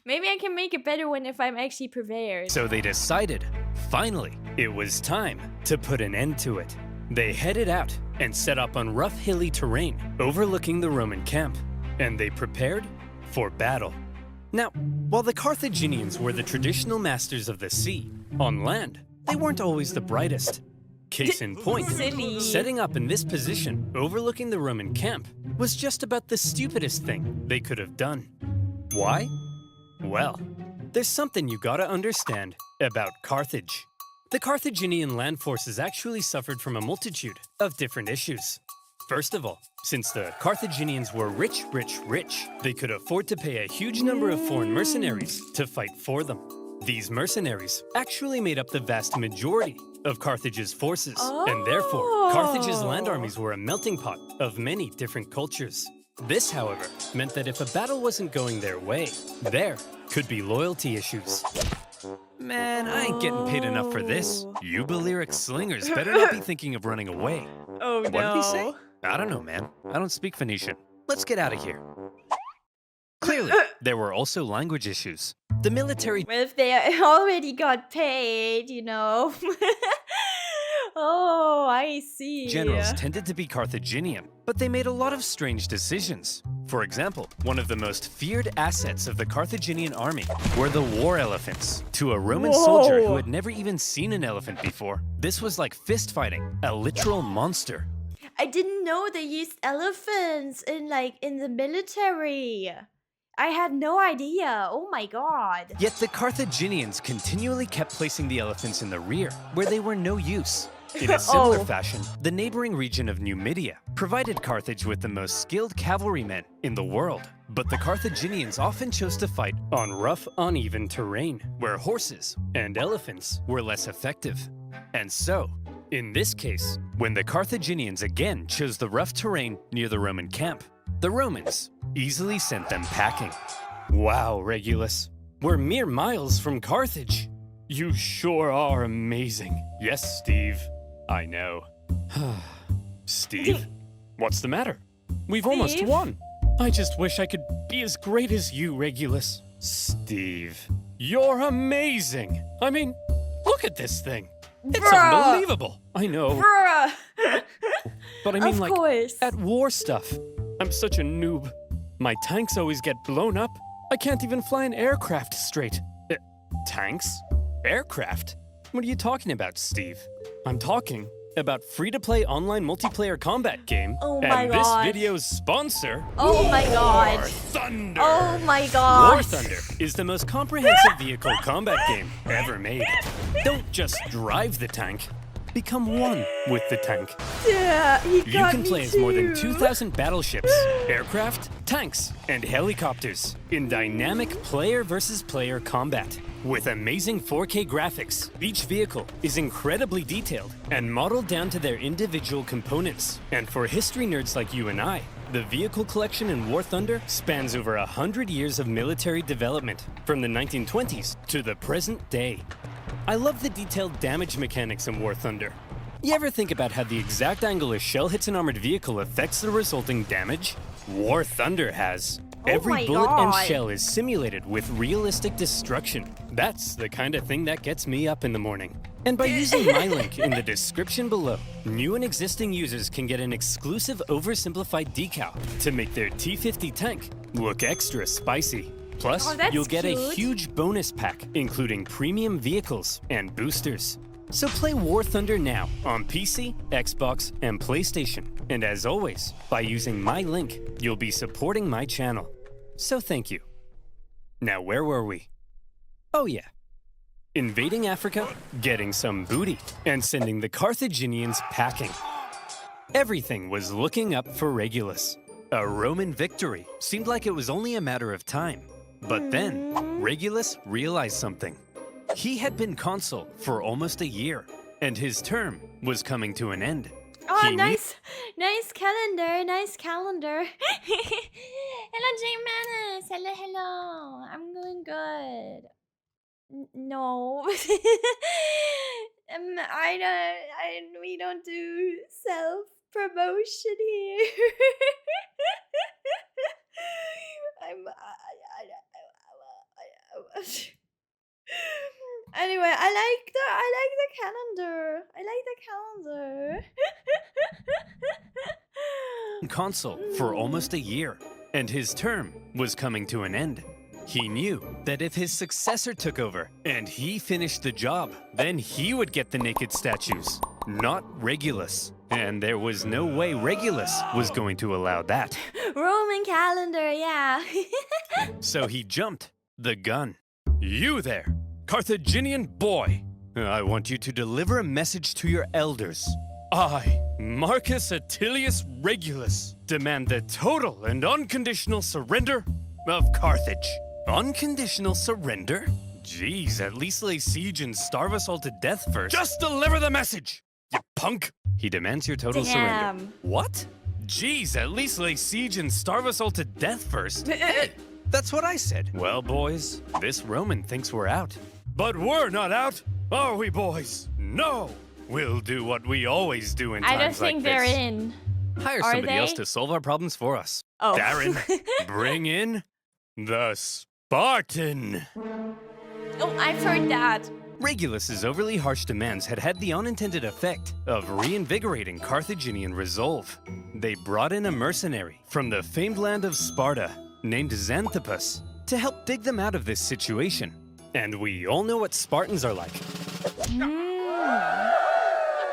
Maybe I can make a better one if I'm actually prepared.
So they decided, finally, it was time to put an end to it. They headed out and set up on rough hilly terrain overlooking the Roman camp, and they prepared for battle. Now, while the Carthaginians were the traditional masters of the sea, on land, they weren't always the brightest. Case in point,
Silly.
setting up in this position overlooking the Roman camp was just about the stupidest thing they could have done. Why? Well, there's something you gotta understand about Carthage. The Carthaginian land forces actually suffered from a multitude of different issues. First of all, since the Carthaginians were rich, they could afford to pay a huge number of foreign mercenaries to fight for them. These mercenaries actually made up the vast majority of Carthage's forces, and therefore, Carthage's land armies were a melting pot of many different cultures. This, however, meant that if a battle wasn't going their way, there could be loyalty issues. Man, I ain't getting paid enough for this. You Balearic slingers better not be thinking of running away.
Oh
What did he say? I don't know, man. I don't speak Phoenician. Let's get out of here. Clearly, there were also language issues. The military
Well, if they already got paid, you know. Oh, I see.
generals tended to be Carthaginian, but they made a lot of strange decisions. For example, one of the most feared assets of the Carthaginian army were the war elephants. To a Roman soldier who had never even seen an elephant before, this was like fist fighting, a literal monster.
I didn't know they used elephants in the military. I had no idea. Oh my god.
Yet the Carthaginians continually kept placing the elephants in the rear, where they were no use. In a similar fashion, the neighboring region of Numidia provided Carthage with the most skilled cavalrymen in the world. But the Carthaginians often chose to fight on rough, uneven terrain, where horses and elephants were less effective. And so, in this case, when the Carthaginians again chose the rough terrain near the Roman camp, the Romans easily sent them packing. Wow, Regulus, we're mere miles from Carthage. You sure are amazing. Yes, Steve, I know. Steve, what's the matter? We've almost
Steve?
won. I just wish I could be as great as you, Regulus. Steve, you're amazing. I mean, look at this thing. It's
Bruh.
unbelievable. I know,
Bruh.
but I mean,
Of
like,
course.
at war stuff. I'm such a noob. My tanks always get blown up. I can't even fly an aircraft straight. Tanks? Aircraft? What are you talking about, Steve? I'm talking about free-to-play online multiplayer combat game.
Oh my
and
God.
this video's sponsor,
Oh my God.
War Thunder.
Oh my God.
War Thunder is the most comprehensive vehicle combat game ever made. Don't just drive the tank, become one with the tank.
Yeah, he
You
got
can
me
play as more than
too.
2,000 battleships, aircraft, tanks, and helicopters in dynamic player versus player combat. With amazing 4K graphics, each vehicle is incredibly detailed and modeled down to their individual components. And for history nerds like you and I, the vehicle collection in War Thunder spans over 100 years of military development, from the 1920s to the present day. I love the detailed damage mechanics in War Thunder. You ever think about how the exact angle a shell hits an armored vehicle affects the resulting damage? War Thunder has. Every
my
bullet and
God.
shell is simulated with realistic destruction. That's the kind of thing that gets me up in the morning. And by using my link in the description below, new and existing users can get an exclusive Oversimplified decal to make their T-50 tank look extra spicy. Plus,
Oh, that's
you'll get a
cute.
huge bonus pack, including premium vehicles and boosters. So play War Thunder now on PC, Xbox, and PlayStation. And as always, by using my link, you'll be supporting my channel. So thank you. Now where were we? Oh yeah. Invading Africa, getting some booty, and sending the Carthaginians packing. Everything was looking up for Regulus. A Roman victory seemed like it was only a matter of time. But then, Regulus realized something. He had been consul for almost a year, and his term was coming to an end.
Oh,
He knew-
nice calendar, nice calendar. Hello, J-Manus. Hello. I'm doing good. No. We don't do self-promotion here. Anyway, I like the calendar.
consul for almost a year, and his term was coming to an end. He knew that if his successor took over and he finished the job, then he would get the naked statues, not Regulus. And there was no way Regulus was going to allow that.
Roman calendar, yeah.
So he jumped the gun. You there, Carthaginian boy. I want you to deliver a message to your elders. I, Marcus Attilius Regulus, demand the total and unconditional surrender of Carthage. Unconditional surrender? Jeez, at least lay siege and starve us all to death first. Just deliver the message, you punk! He demands your total surrender.
Damn.
What? Jeez, at least lay siege and starve us all to death first. Hey, that's what I said. Well, boys, this Roman thinks we're out. But we're not out, are we, boys? No! We'll do what we always do in
I
times
don't think
like
they're
this.
in.
Hire
Are
somebody else
they?
to solve our problems for us.
Oh.
Darren, bring in the Spartan.
Oh, I've heard that.
Regulus's overly harsh demands had the unintended effect of reinvigorating Carthaginian resolve. They brought in a mercenary from the famed land of Sparta named Xanthippus to help dig them out of this situation. And we all know what Spartans are like.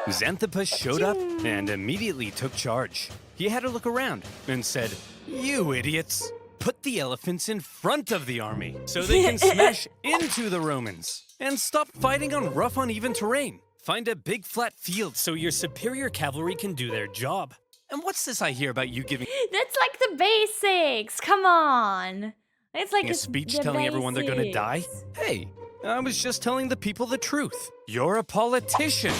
Xanthippus showed up and immediately took charge. He had a look around and said, "You idiots, put the elephants in front of the army so they can smash into the Romans and stop fighting on rough, uneven terrain. Find a big flat field so your superior cavalry can do their job." And what's this I hear about you giving
That's like the basics. Come on. It's like
a speech
the
telling everyone they're gonna die?
basics.
Hey, I was just telling the people the truth. You're a politician.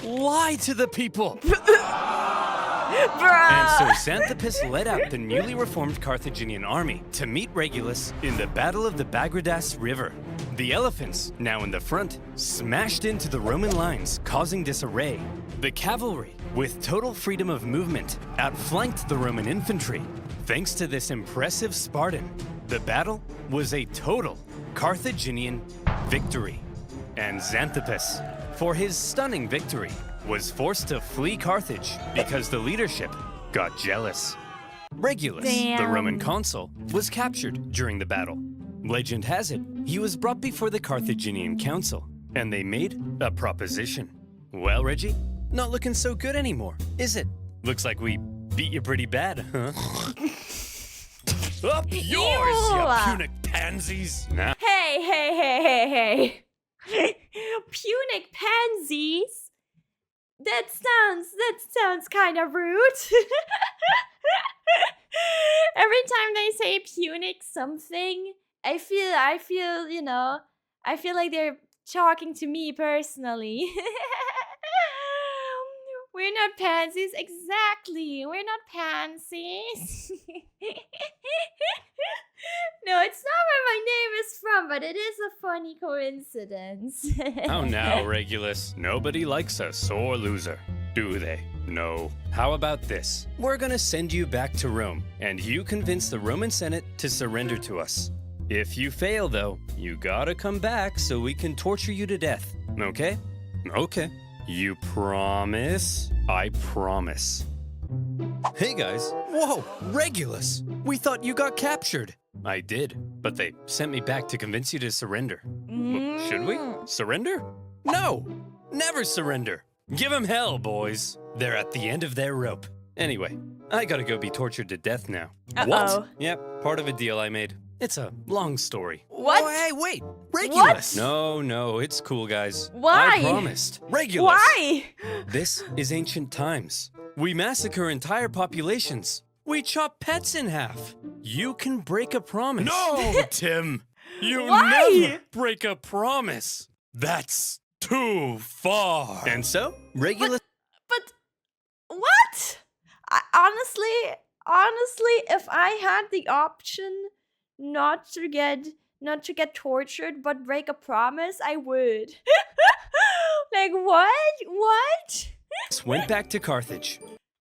Lie to the people.
Bruh.
And so Xanthippus led out the newly reformed Carthaginian army to meet Regulus in the Battle of the Bagridas River. The elephants, now in the front, smashed into the Roman lines, causing disarray. The cavalry, with total freedom of movement, outflanked the Roman infantry. Thanks to this impressive Spartan, the battle was a total Carthaginian victory. And Xanthippus, for his stunning victory, was forced to flee Carthage because the leadership got jealous. Regulus, the Roman
Damn.
consul, was captured during the battle. Legend has it, he was brought before the Carthaginian council, and they made a proposition. Well, Reggie, not looking so good anymore, is it? Looks like we beat you pretty bad, huh? Up yours, you Punic pansies! Nah.
Hey. Punic pansies? That sounds kind of rude. Every time they say Punic something, I feel, I feel like they're talking to me personally. We're not pansies, exactly. We're not pansies. No, it's not where my name is from, but it is a funny coincidence.
Oh, now, Regulus. Nobody likes a sore loser, do they? No. How about this? We're gonna send you back to Rome, and you convince the Roman Senate to surrender to us. If you fail, though, you gotta come back so we can torture you to death, okay? Okay. You promise? I promise. Hey, guys. Whoa, Regulus! We thought you got captured. I did, but they sent me back to convince you to surrender. Should we? Surrender? No! Never surrender! Give 'em hell, boys! They're at the end of their rope. Anyway, I gotta go be tortured to death now. What? Yep, part of a deal I made. It's a long story.
What?
Oh, hey, wait. Regulus!
No, it's cool, guys.
Why?
I promised. Regulus!
Why?
This is ancient times. We massacre entire populations. We chop pets in half. You can break a promise. No, Tim! You
Why?
never break a promise. That's too far. And so, Regulus...
But what? Honestly, if I had the option not to get tortured but break a promise, I would. Like what?
went back to Carthage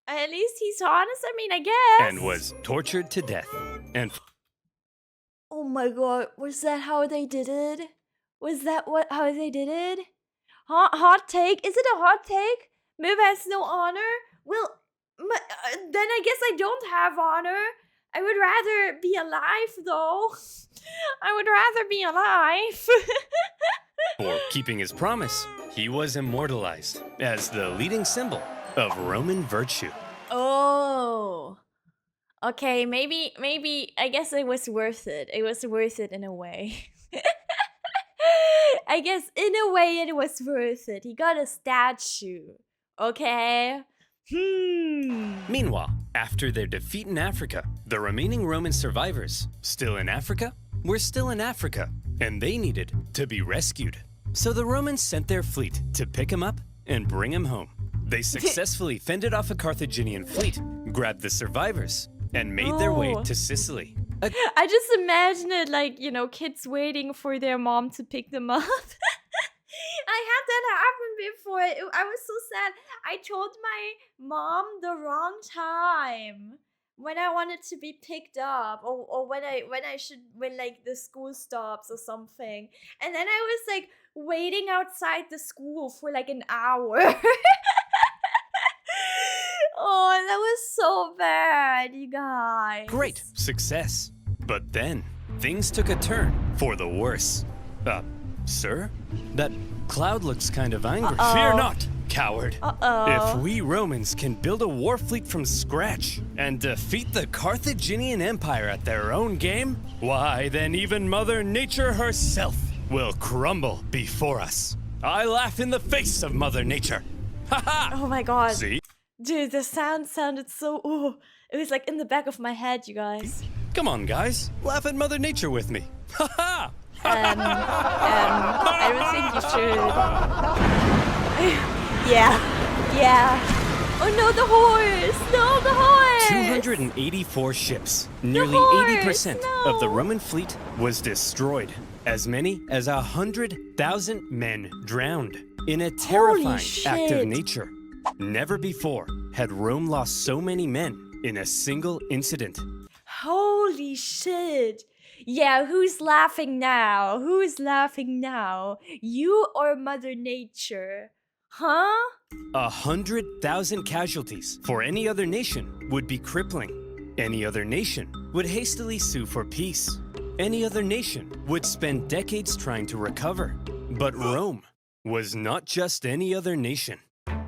At least he's honest, I mean, I guess.
and was tortured to death. And
Oh my god, was that how they did it? Was that how they did it? Hot take? Is it a hot take? Mib has no honor? Well, then I guess I don't have honor. I would rather be alive, though. I would rather be alive.
for keeping his promise, he was immortalized as the leading symbol of Roman virtue.
Oh. Okay, maybe I guess it was worth it. It was worth it in a way. I guess in a way it was worth it. He got a statue. Okay?
Meanwhile, after their defeat in Africa, the remaining Roman survivors, still in Africa, were still in Africa, and they needed to be rescued. So the Romans sent their fleet to pick him up and bring him home. They successfully fended off a Carthaginian fleet, grabbed the survivors, and made their way to Sicily.
I just imagine it like, kids waiting for their mom to pick them up. I had that happen before. I was so sad. I told my mom the wrong time when I wanted to be picked up, or when the school stops or something. And then I was like waiting outside the school for like an hour. Oh, that was so bad, you guys.
Great success. But then, things took a turn for the worse. Sir? That cloud looks kind of angry. Fear not, coward. If we Romans can build a war fleet from scratch and defeat the Carthaginian Empire at their own game, why, then even Mother Nature herself will crumble before us. I laugh in the face of Mother Nature. Ha ha!
Oh my god.
See?
Dude, the sound sounded so... it was like in the back of my head, you guys.
Come on, guys. Laugh at Mother Nature with me. Ha ha!
I don't think you should. Yeah. Oh no, the horse! No, the horse!
284 ships. Nearly
horse,
80% of the Roman fleet was destroyed. As many as 100,000 men drowned in a terrifying act of nature. Never before had Rome lost so many men in a single incident.
Holy shit! Yeah, who's laughing now? Who's laughing now? You or Mother Nature? Huh?
100,000 casualties for any other nation would be crippling. Any other nation would hastily sue for peace. Any other nation would spend decades trying to recover. But Rome was not just any other nation.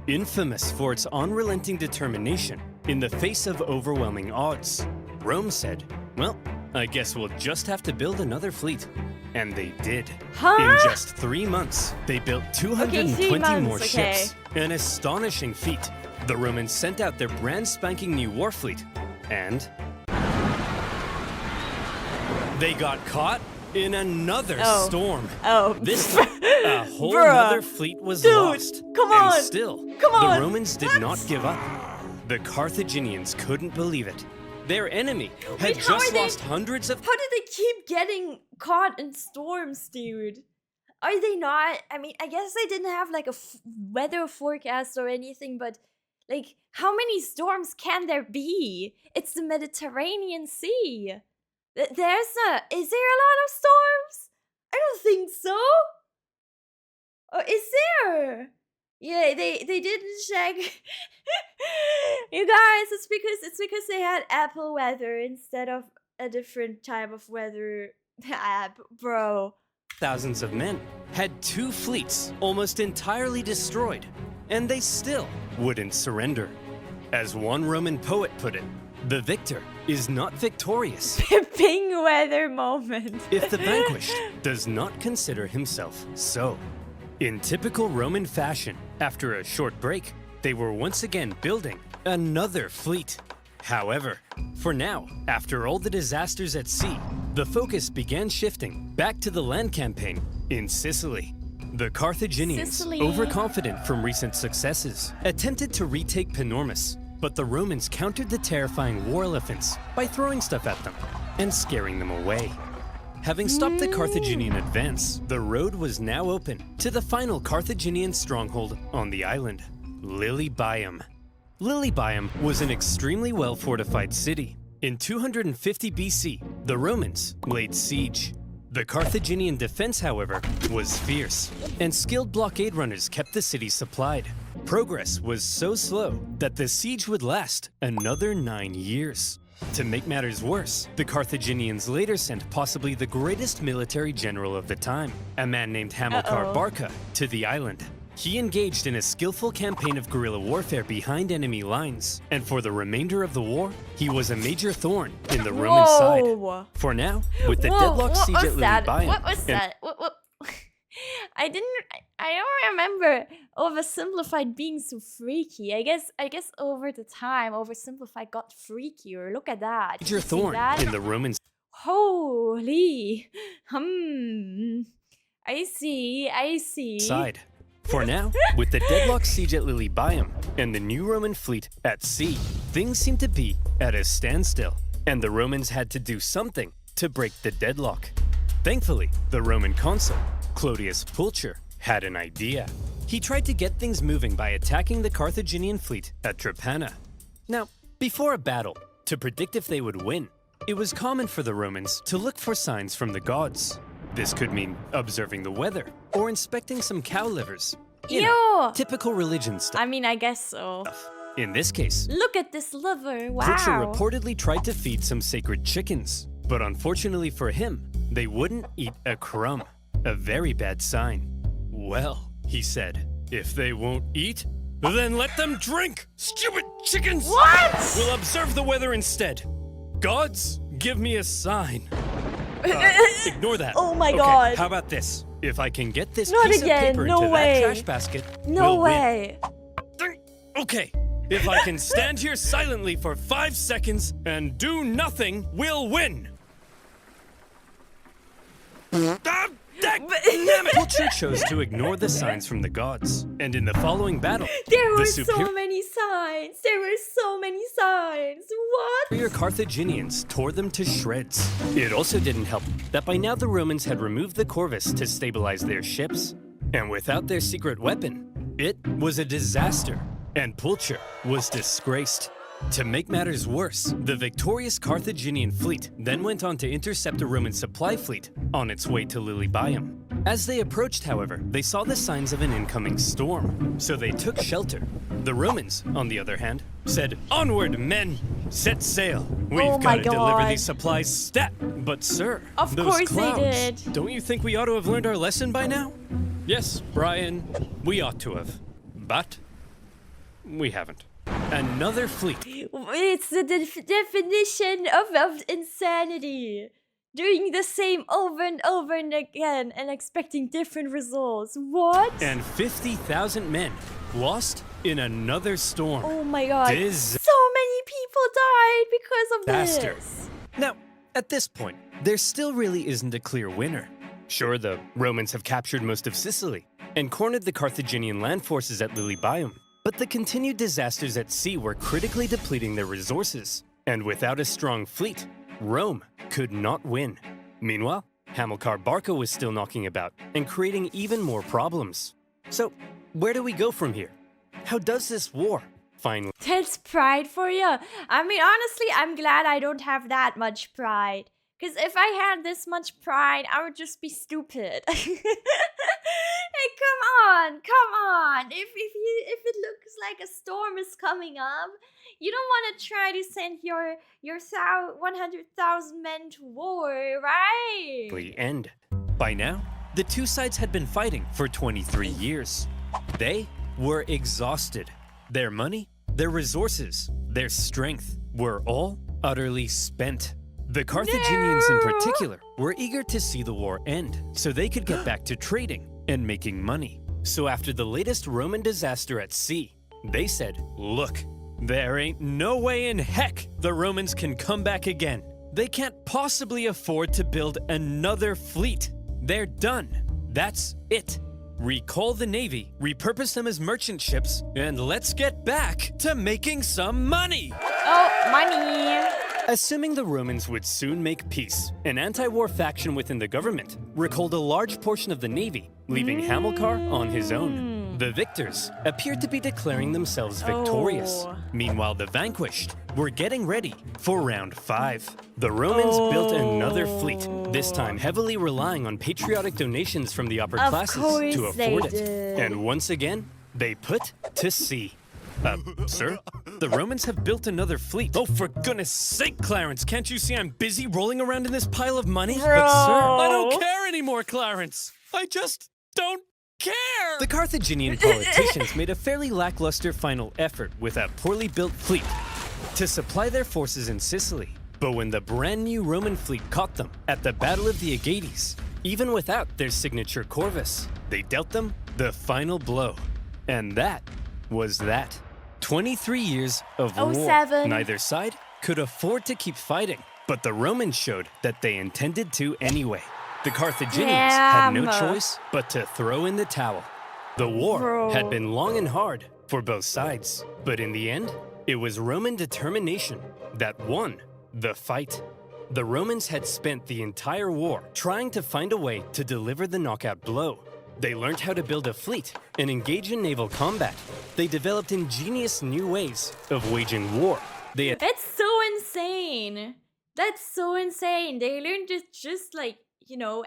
infamous for its unrelenting determination in the face of overwhelming odds. Rome said, well, I guess we'll just have to build another fleet. And they did.
Huh?
In just 3 months, they built 220 more ships. An astonishing feat. The Romans sent out their brand spanking new war fleet. And they got caught in another storm. This time, a whole other fleet was lost.
Come on.
And still, the Romans did not give up. The Carthaginians couldn't believe it. Their enemy had just lost hundreds of...
How did they keep getting caught in storms, dude? Are they not... I mean, I guess they didn't have like a weather forecast or anything, but like, how many storms can there be? It's the Mediterranean Sea. Is there a lot of storms? I don't think so. Or is there? Yeah, they didn't check. You guys, it's because they had Apple weather instead of a different type of weather app, bro.
Thousands of men had 2 fleets almost entirely destroyed, and they still wouldn't surrender. As one Roman poet put it, the victor is not victorious
Ping weather moment.
if the vanquished does not consider himself so. In typical Roman fashion, after a short break, they were once again building another fleet. However, for now, after all the disasters at sea, the focus began shifting back to the land campaign in Sicily. The Carthaginians, overconfident from recent successes, attempted to retake Panormus, but the Romans countered the terrifying war elephants by throwing stuff at them and scaring them away. Having stopped the Carthaginian advance, the road was now open to the final Carthaginian stronghold on the island, Lilybaeum. Lilybaeum was an extremely well-fortified city. In 250 BC, the Romans laid siege. The Carthaginian defense, however, was fierce, and skilled blockade runners kept the city supplied. Progress was so slow that the siege would last another 9 years. To make matters worse, the Carthaginians later sent possibly the greatest military general of the time, a man named Hamilcar Barca, to the island. He engaged in a skillful campaign of guerrilla warfare behind enemy lines, and for the remainder of the war, he was a major thorn in the Roman side. For now, with the deadlocked siege at Lilybaeum...
What was that? What? I don't remember Oversimplified being so freaky. I guess over the time, Oversimplified got freakier. Look at that.
Major thorn in the Roman...
Holy. I see.
Side. For now, with the deadlocked siege at Lilybaeum and the new Roman fleet at sea, things seem to be at a standstill, and the Romans had to do something to break the deadlock. Thankfully, the Roman consul, Clodius Pulcher, had an idea. He tried to get things moving by attacking the Carthaginian fleet at Trapana. Now, before a battle, to predict if they would win, it was common for the Romans to look for signs from the gods. This could mean observing the weather or inspecting some cow livers. You know, typical religion stuff.
I mean, I guess so.
In this case,
look at this liver. Wow.
Pulcher reportedly tried to feed some sacred chickens, but unfortunately for him, they wouldn't eat a crumb. A very bad sign. Well, he said, if they won't eat, then let them drink! Stupid chickens!
What?
We'll observe the weather instead. Gods, give me a sign. Ignore that.
Oh my god.
How about this? If I can get this
Not
piece
again.
of paper
No
into
way.
that trash basket,
No
we'll
way.
win. Okay. If I can stand here silently for 5 seconds and do nothing, we'll win. Pulcher chose to ignore the signs from the gods, and in the following battle,
there were
the
so many signs. What?
superior Carthaginians tore them to shreds. It also didn't help that by now the Romans had removed the corvus to stabilize their ships, and without their secret weapon, it was a disaster, and Pulcher was disgraced. To make matters worse, the victorious Carthaginian fleet then went on to intercept a Roman supply fleet on its way to Lilybaeum. As they approached, however, they saw the signs of an incoming storm, so they took shelter. The Romans, on the other hand, said, "Onward, men! Set sail! We've got to deliver these supplies stat!" But sir,
of
those
course
clouds,
they did.
Don't you think we ought to have learned our lesson by now? Yes, Brian, we ought to have. But we haven't. Another fleet.
It's the definition of insanity. Doing the same over and over and again and expecting different results. What?
And 50,000 men lost in another storm.
Oh my god.
Disaster.
So many people died because of this.
Now, at this point, there still really isn't a clear winner. Sure, the Romans have captured most of Sicily and cornered the Carthaginian land forces at Lilybaeum, but the continued disasters at sea were critically depleting their resources. And without a strong fleet, Rome could not win. Meanwhile, Hamilcar Barca was still knocking about and creating even more problems. So, where do we go from here? How does this war finally...
That's pride for you. I mean, honestly, I'm glad I don't have that much pride. Because if I had this much pride, I would just be stupid. Hey, come on. If it looks like a storm is coming up, you don't want to try to send your 100,000 men to war, right?
End. By now, the two sides had been fighting for 23 years. They were exhausted. Their money, their resources, their strength were all utterly spent. The Carthaginians in particular were eager to see the war end so they could get back to trading and making money. So after the latest Roman disaster at sea, they said, look, there ain't no way in heck the Romans can come back again. They can't possibly afford to build another fleet. They're done. That's it. Recall the navy, repurpose them as merchant ships, and let's get back to making some money.
Oh, money.
Assuming the Romans would soon make peace, an anti-war faction within the government recalled a large portion of the navy, leaving Hamilcar on his own. The victors appeared to be declaring themselves victorious. Meanwhile, the vanquished were getting ready for round 5. The Romans built another fleet, this time heavily relying on patriotic donations from the upper classes to afford it. And once again, they put to sea. Sir? The Romans have built another fleet. Oh, for goodness sake, Clarence, can't you see I'm busy rolling around in this pile of money?
Bro.
But sir, I don't care anymore, Clarence. I just don't care. The Carthaginian politicians made a fairly lackluster final effort with a poorly built fleet to supply their forces in Sicily. But when the brand new Roman fleet caught them at the Battle of the Aegates, even without their signature corvus, they dealt them the final blow. And that was that. 23 years of war.
07.
Neither side could afford to keep fighting, but the Romans showed that they intended to anyway. The Carthaginians had no choice but to throw in the towel. The war had been long and hard for both sides, but in the end, it was Roman determination that won the fight. The Romans had spent the entire war trying to find a way to deliver the knockout blow. They learned how to build a fleet and engage in naval combat. They developed ingenious new ways of waging war.
That's so insane. That's so insane. They learned it just like,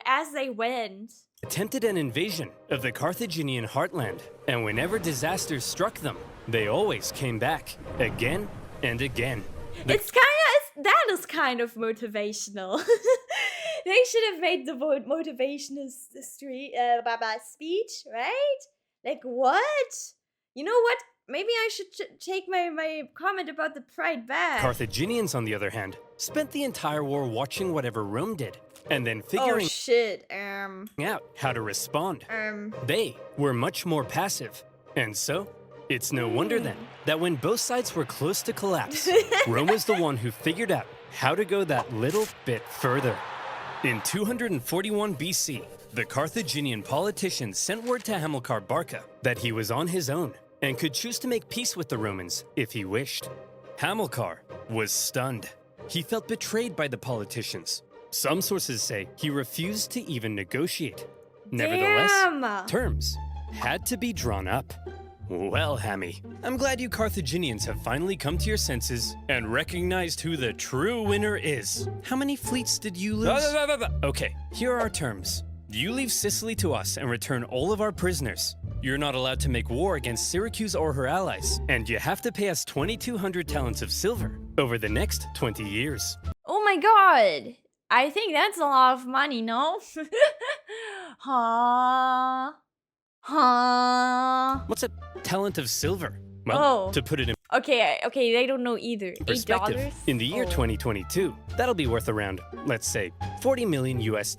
as they went.
Attempted an invasion of the Carthaginian heartland, and whenever disasters struck them, they always came back again and again.
That is kind of motivational. They should have made the motivational speech, right? Like, what? You know what? Maybe I should take my comment about the pride back.
Carthaginians, on the other hand, spent the entire war watching whatever Rome did, and then figuring out how to respond. They were much more passive, and so it's no wonder then that when both sides were close to collapse, Rome was the one who figured out how to go that little bit further. In 241 BC, the Carthaginian politicians sent word to Hamilcar Barca that he was on his own and could choose to make peace with the Romans if he wished. Hamilcar was stunned. He felt betrayed by the politicians. Some sources say he refused to even negotiate. Nevertheless, terms had to be drawn up. Well, Hammy, I'm glad you Carthaginians have finally come to your senses and recognized who the true winner is. How many fleets did you lose? Okay, here are our terms. You leave Sicily to us and return all of our prisoners. You're not allowed to make war against Syracuse or her allies, and you have to pay us 2,200 talents of silver over the next 20 years.
Oh my god! I think that's a lot of money, no?
What's a talent of silver? Well, to put it in
Okay, they don't know either.
perspective,
$8?
in the year
Oh.
2022, that'll be worth around, let's say, $40 million US.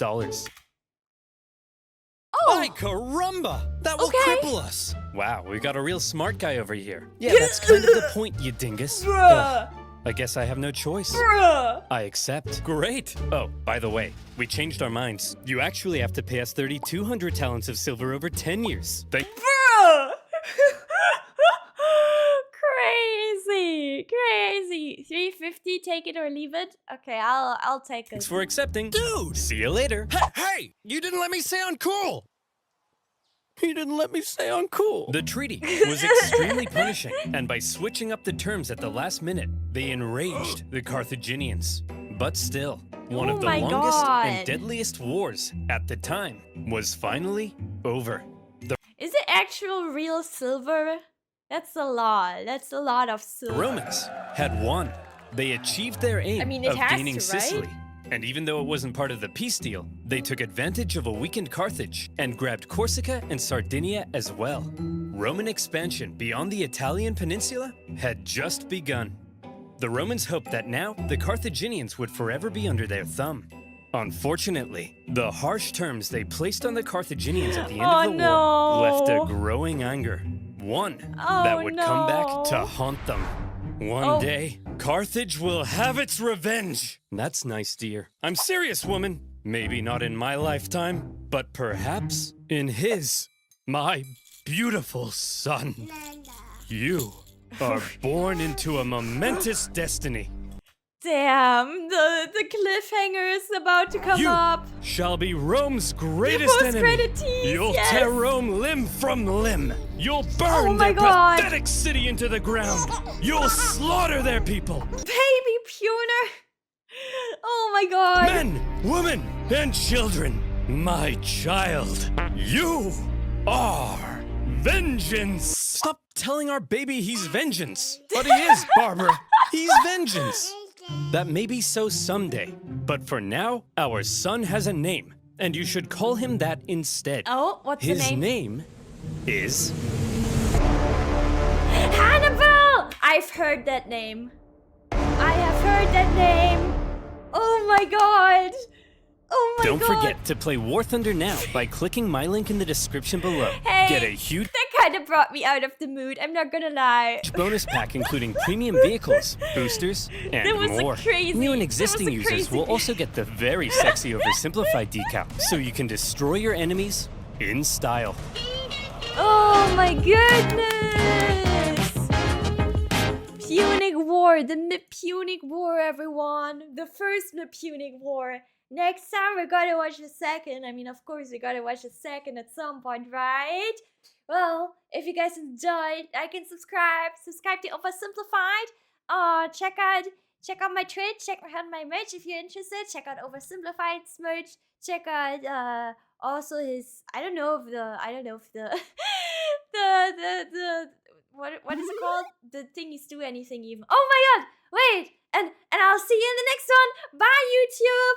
Ay, caramba! That will cripple us.
Wow, we got a real smart guy over here. Yeah, that's kind of the point, you dingus.
Bruh.
I guess I have no choice.
Bruh.
I accept. Great. Oh, by the way, we changed our minds. You actually have to pay us 3,200 talents of silver over 10 years.
Bruh. Crazy. 350, take it or leave it. Okay, I'll take it.
Thanks for accepting.
Dude!
See you later.
Hey! You didn't let me say uncool!
He didn't let me say uncool. The treaty was extremely punishing, and by switching up the terms at the last minute, they enraged the Carthaginians. But still, one of the
my
longest
God.
and deadliest wars at the time was finally over.
Is it actual real silver? That's a lot. That's a lot of
The
silver.
Romans had won. They achieved their aim
I mean, it
of
has
gaining
to, right?
Sicily. And even though it wasn't part of the peace deal, they took advantage of a weakened Carthage and grabbed Corsica and Sardinia as well. Roman expansion beyond the Italian peninsula had just begun. The Romans hoped that now the Carthaginians would forever be under their thumb. Unfortunately, the harsh terms they placed on the Carthaginians at the end of the war left a growing anger. One that would come back to haunt them. One day, Carthage will have its revenge. That's nice, dear. I'm serious, woman. Maybe not in my lifetime, but perhaps in his. My beautiful son. You are born into a momentous destiny.
Damn, the cliffhanger is about to come
You
up.
shall be Rome's greatest enemy.
Post-credit tease,
You'll
yes.
tear Rome limb from limb. You'll burn
Oh my
their
God.
pathetic city into the ground. You'll slaughter their people.
Baby Puner. Oh my God.
Men, women, and children. My child, you are vengeance. Stop telling our baby he's vengeance. But he is, Barbara. He's vengeance. That may be so someday, but for now, our son has a name, and you should call him that instead.
Oh, what's
His
the name?
name is...
Hannibal! I've heard that name. I have heard that name. Oh my God. Oh my
Don't
God.
forget to play War Thunder now by clicking my link in the description below.
Hey,
Get a huge
that kind of brought me out of the mood. I'm not gonna lie.
bonus pack including premium vehicles, boosters, and
That was
more.
crazy.
New and
That was
existing
a
users
crazy-
will also get the very sexy Oversimplified decal, so you can destroy your enemies in style.
Oh my goodness! Punic War, the Punic War, everyone. The first Punic War. Next time we're gonna watch the second. I mean, of course, we gotta watch the second at some point, right? Well, if you guys enjoyed, like and subscribe. Subscribe to Oversimplified. Check out my Twitch. Check out my merch if you're interested. Check out Oversimplified's merch. Check out also his. I don't know if the what is it called? The thingies do anything even. Oh my God! Wait, and I'll see you in the next one. Bye, YouTube.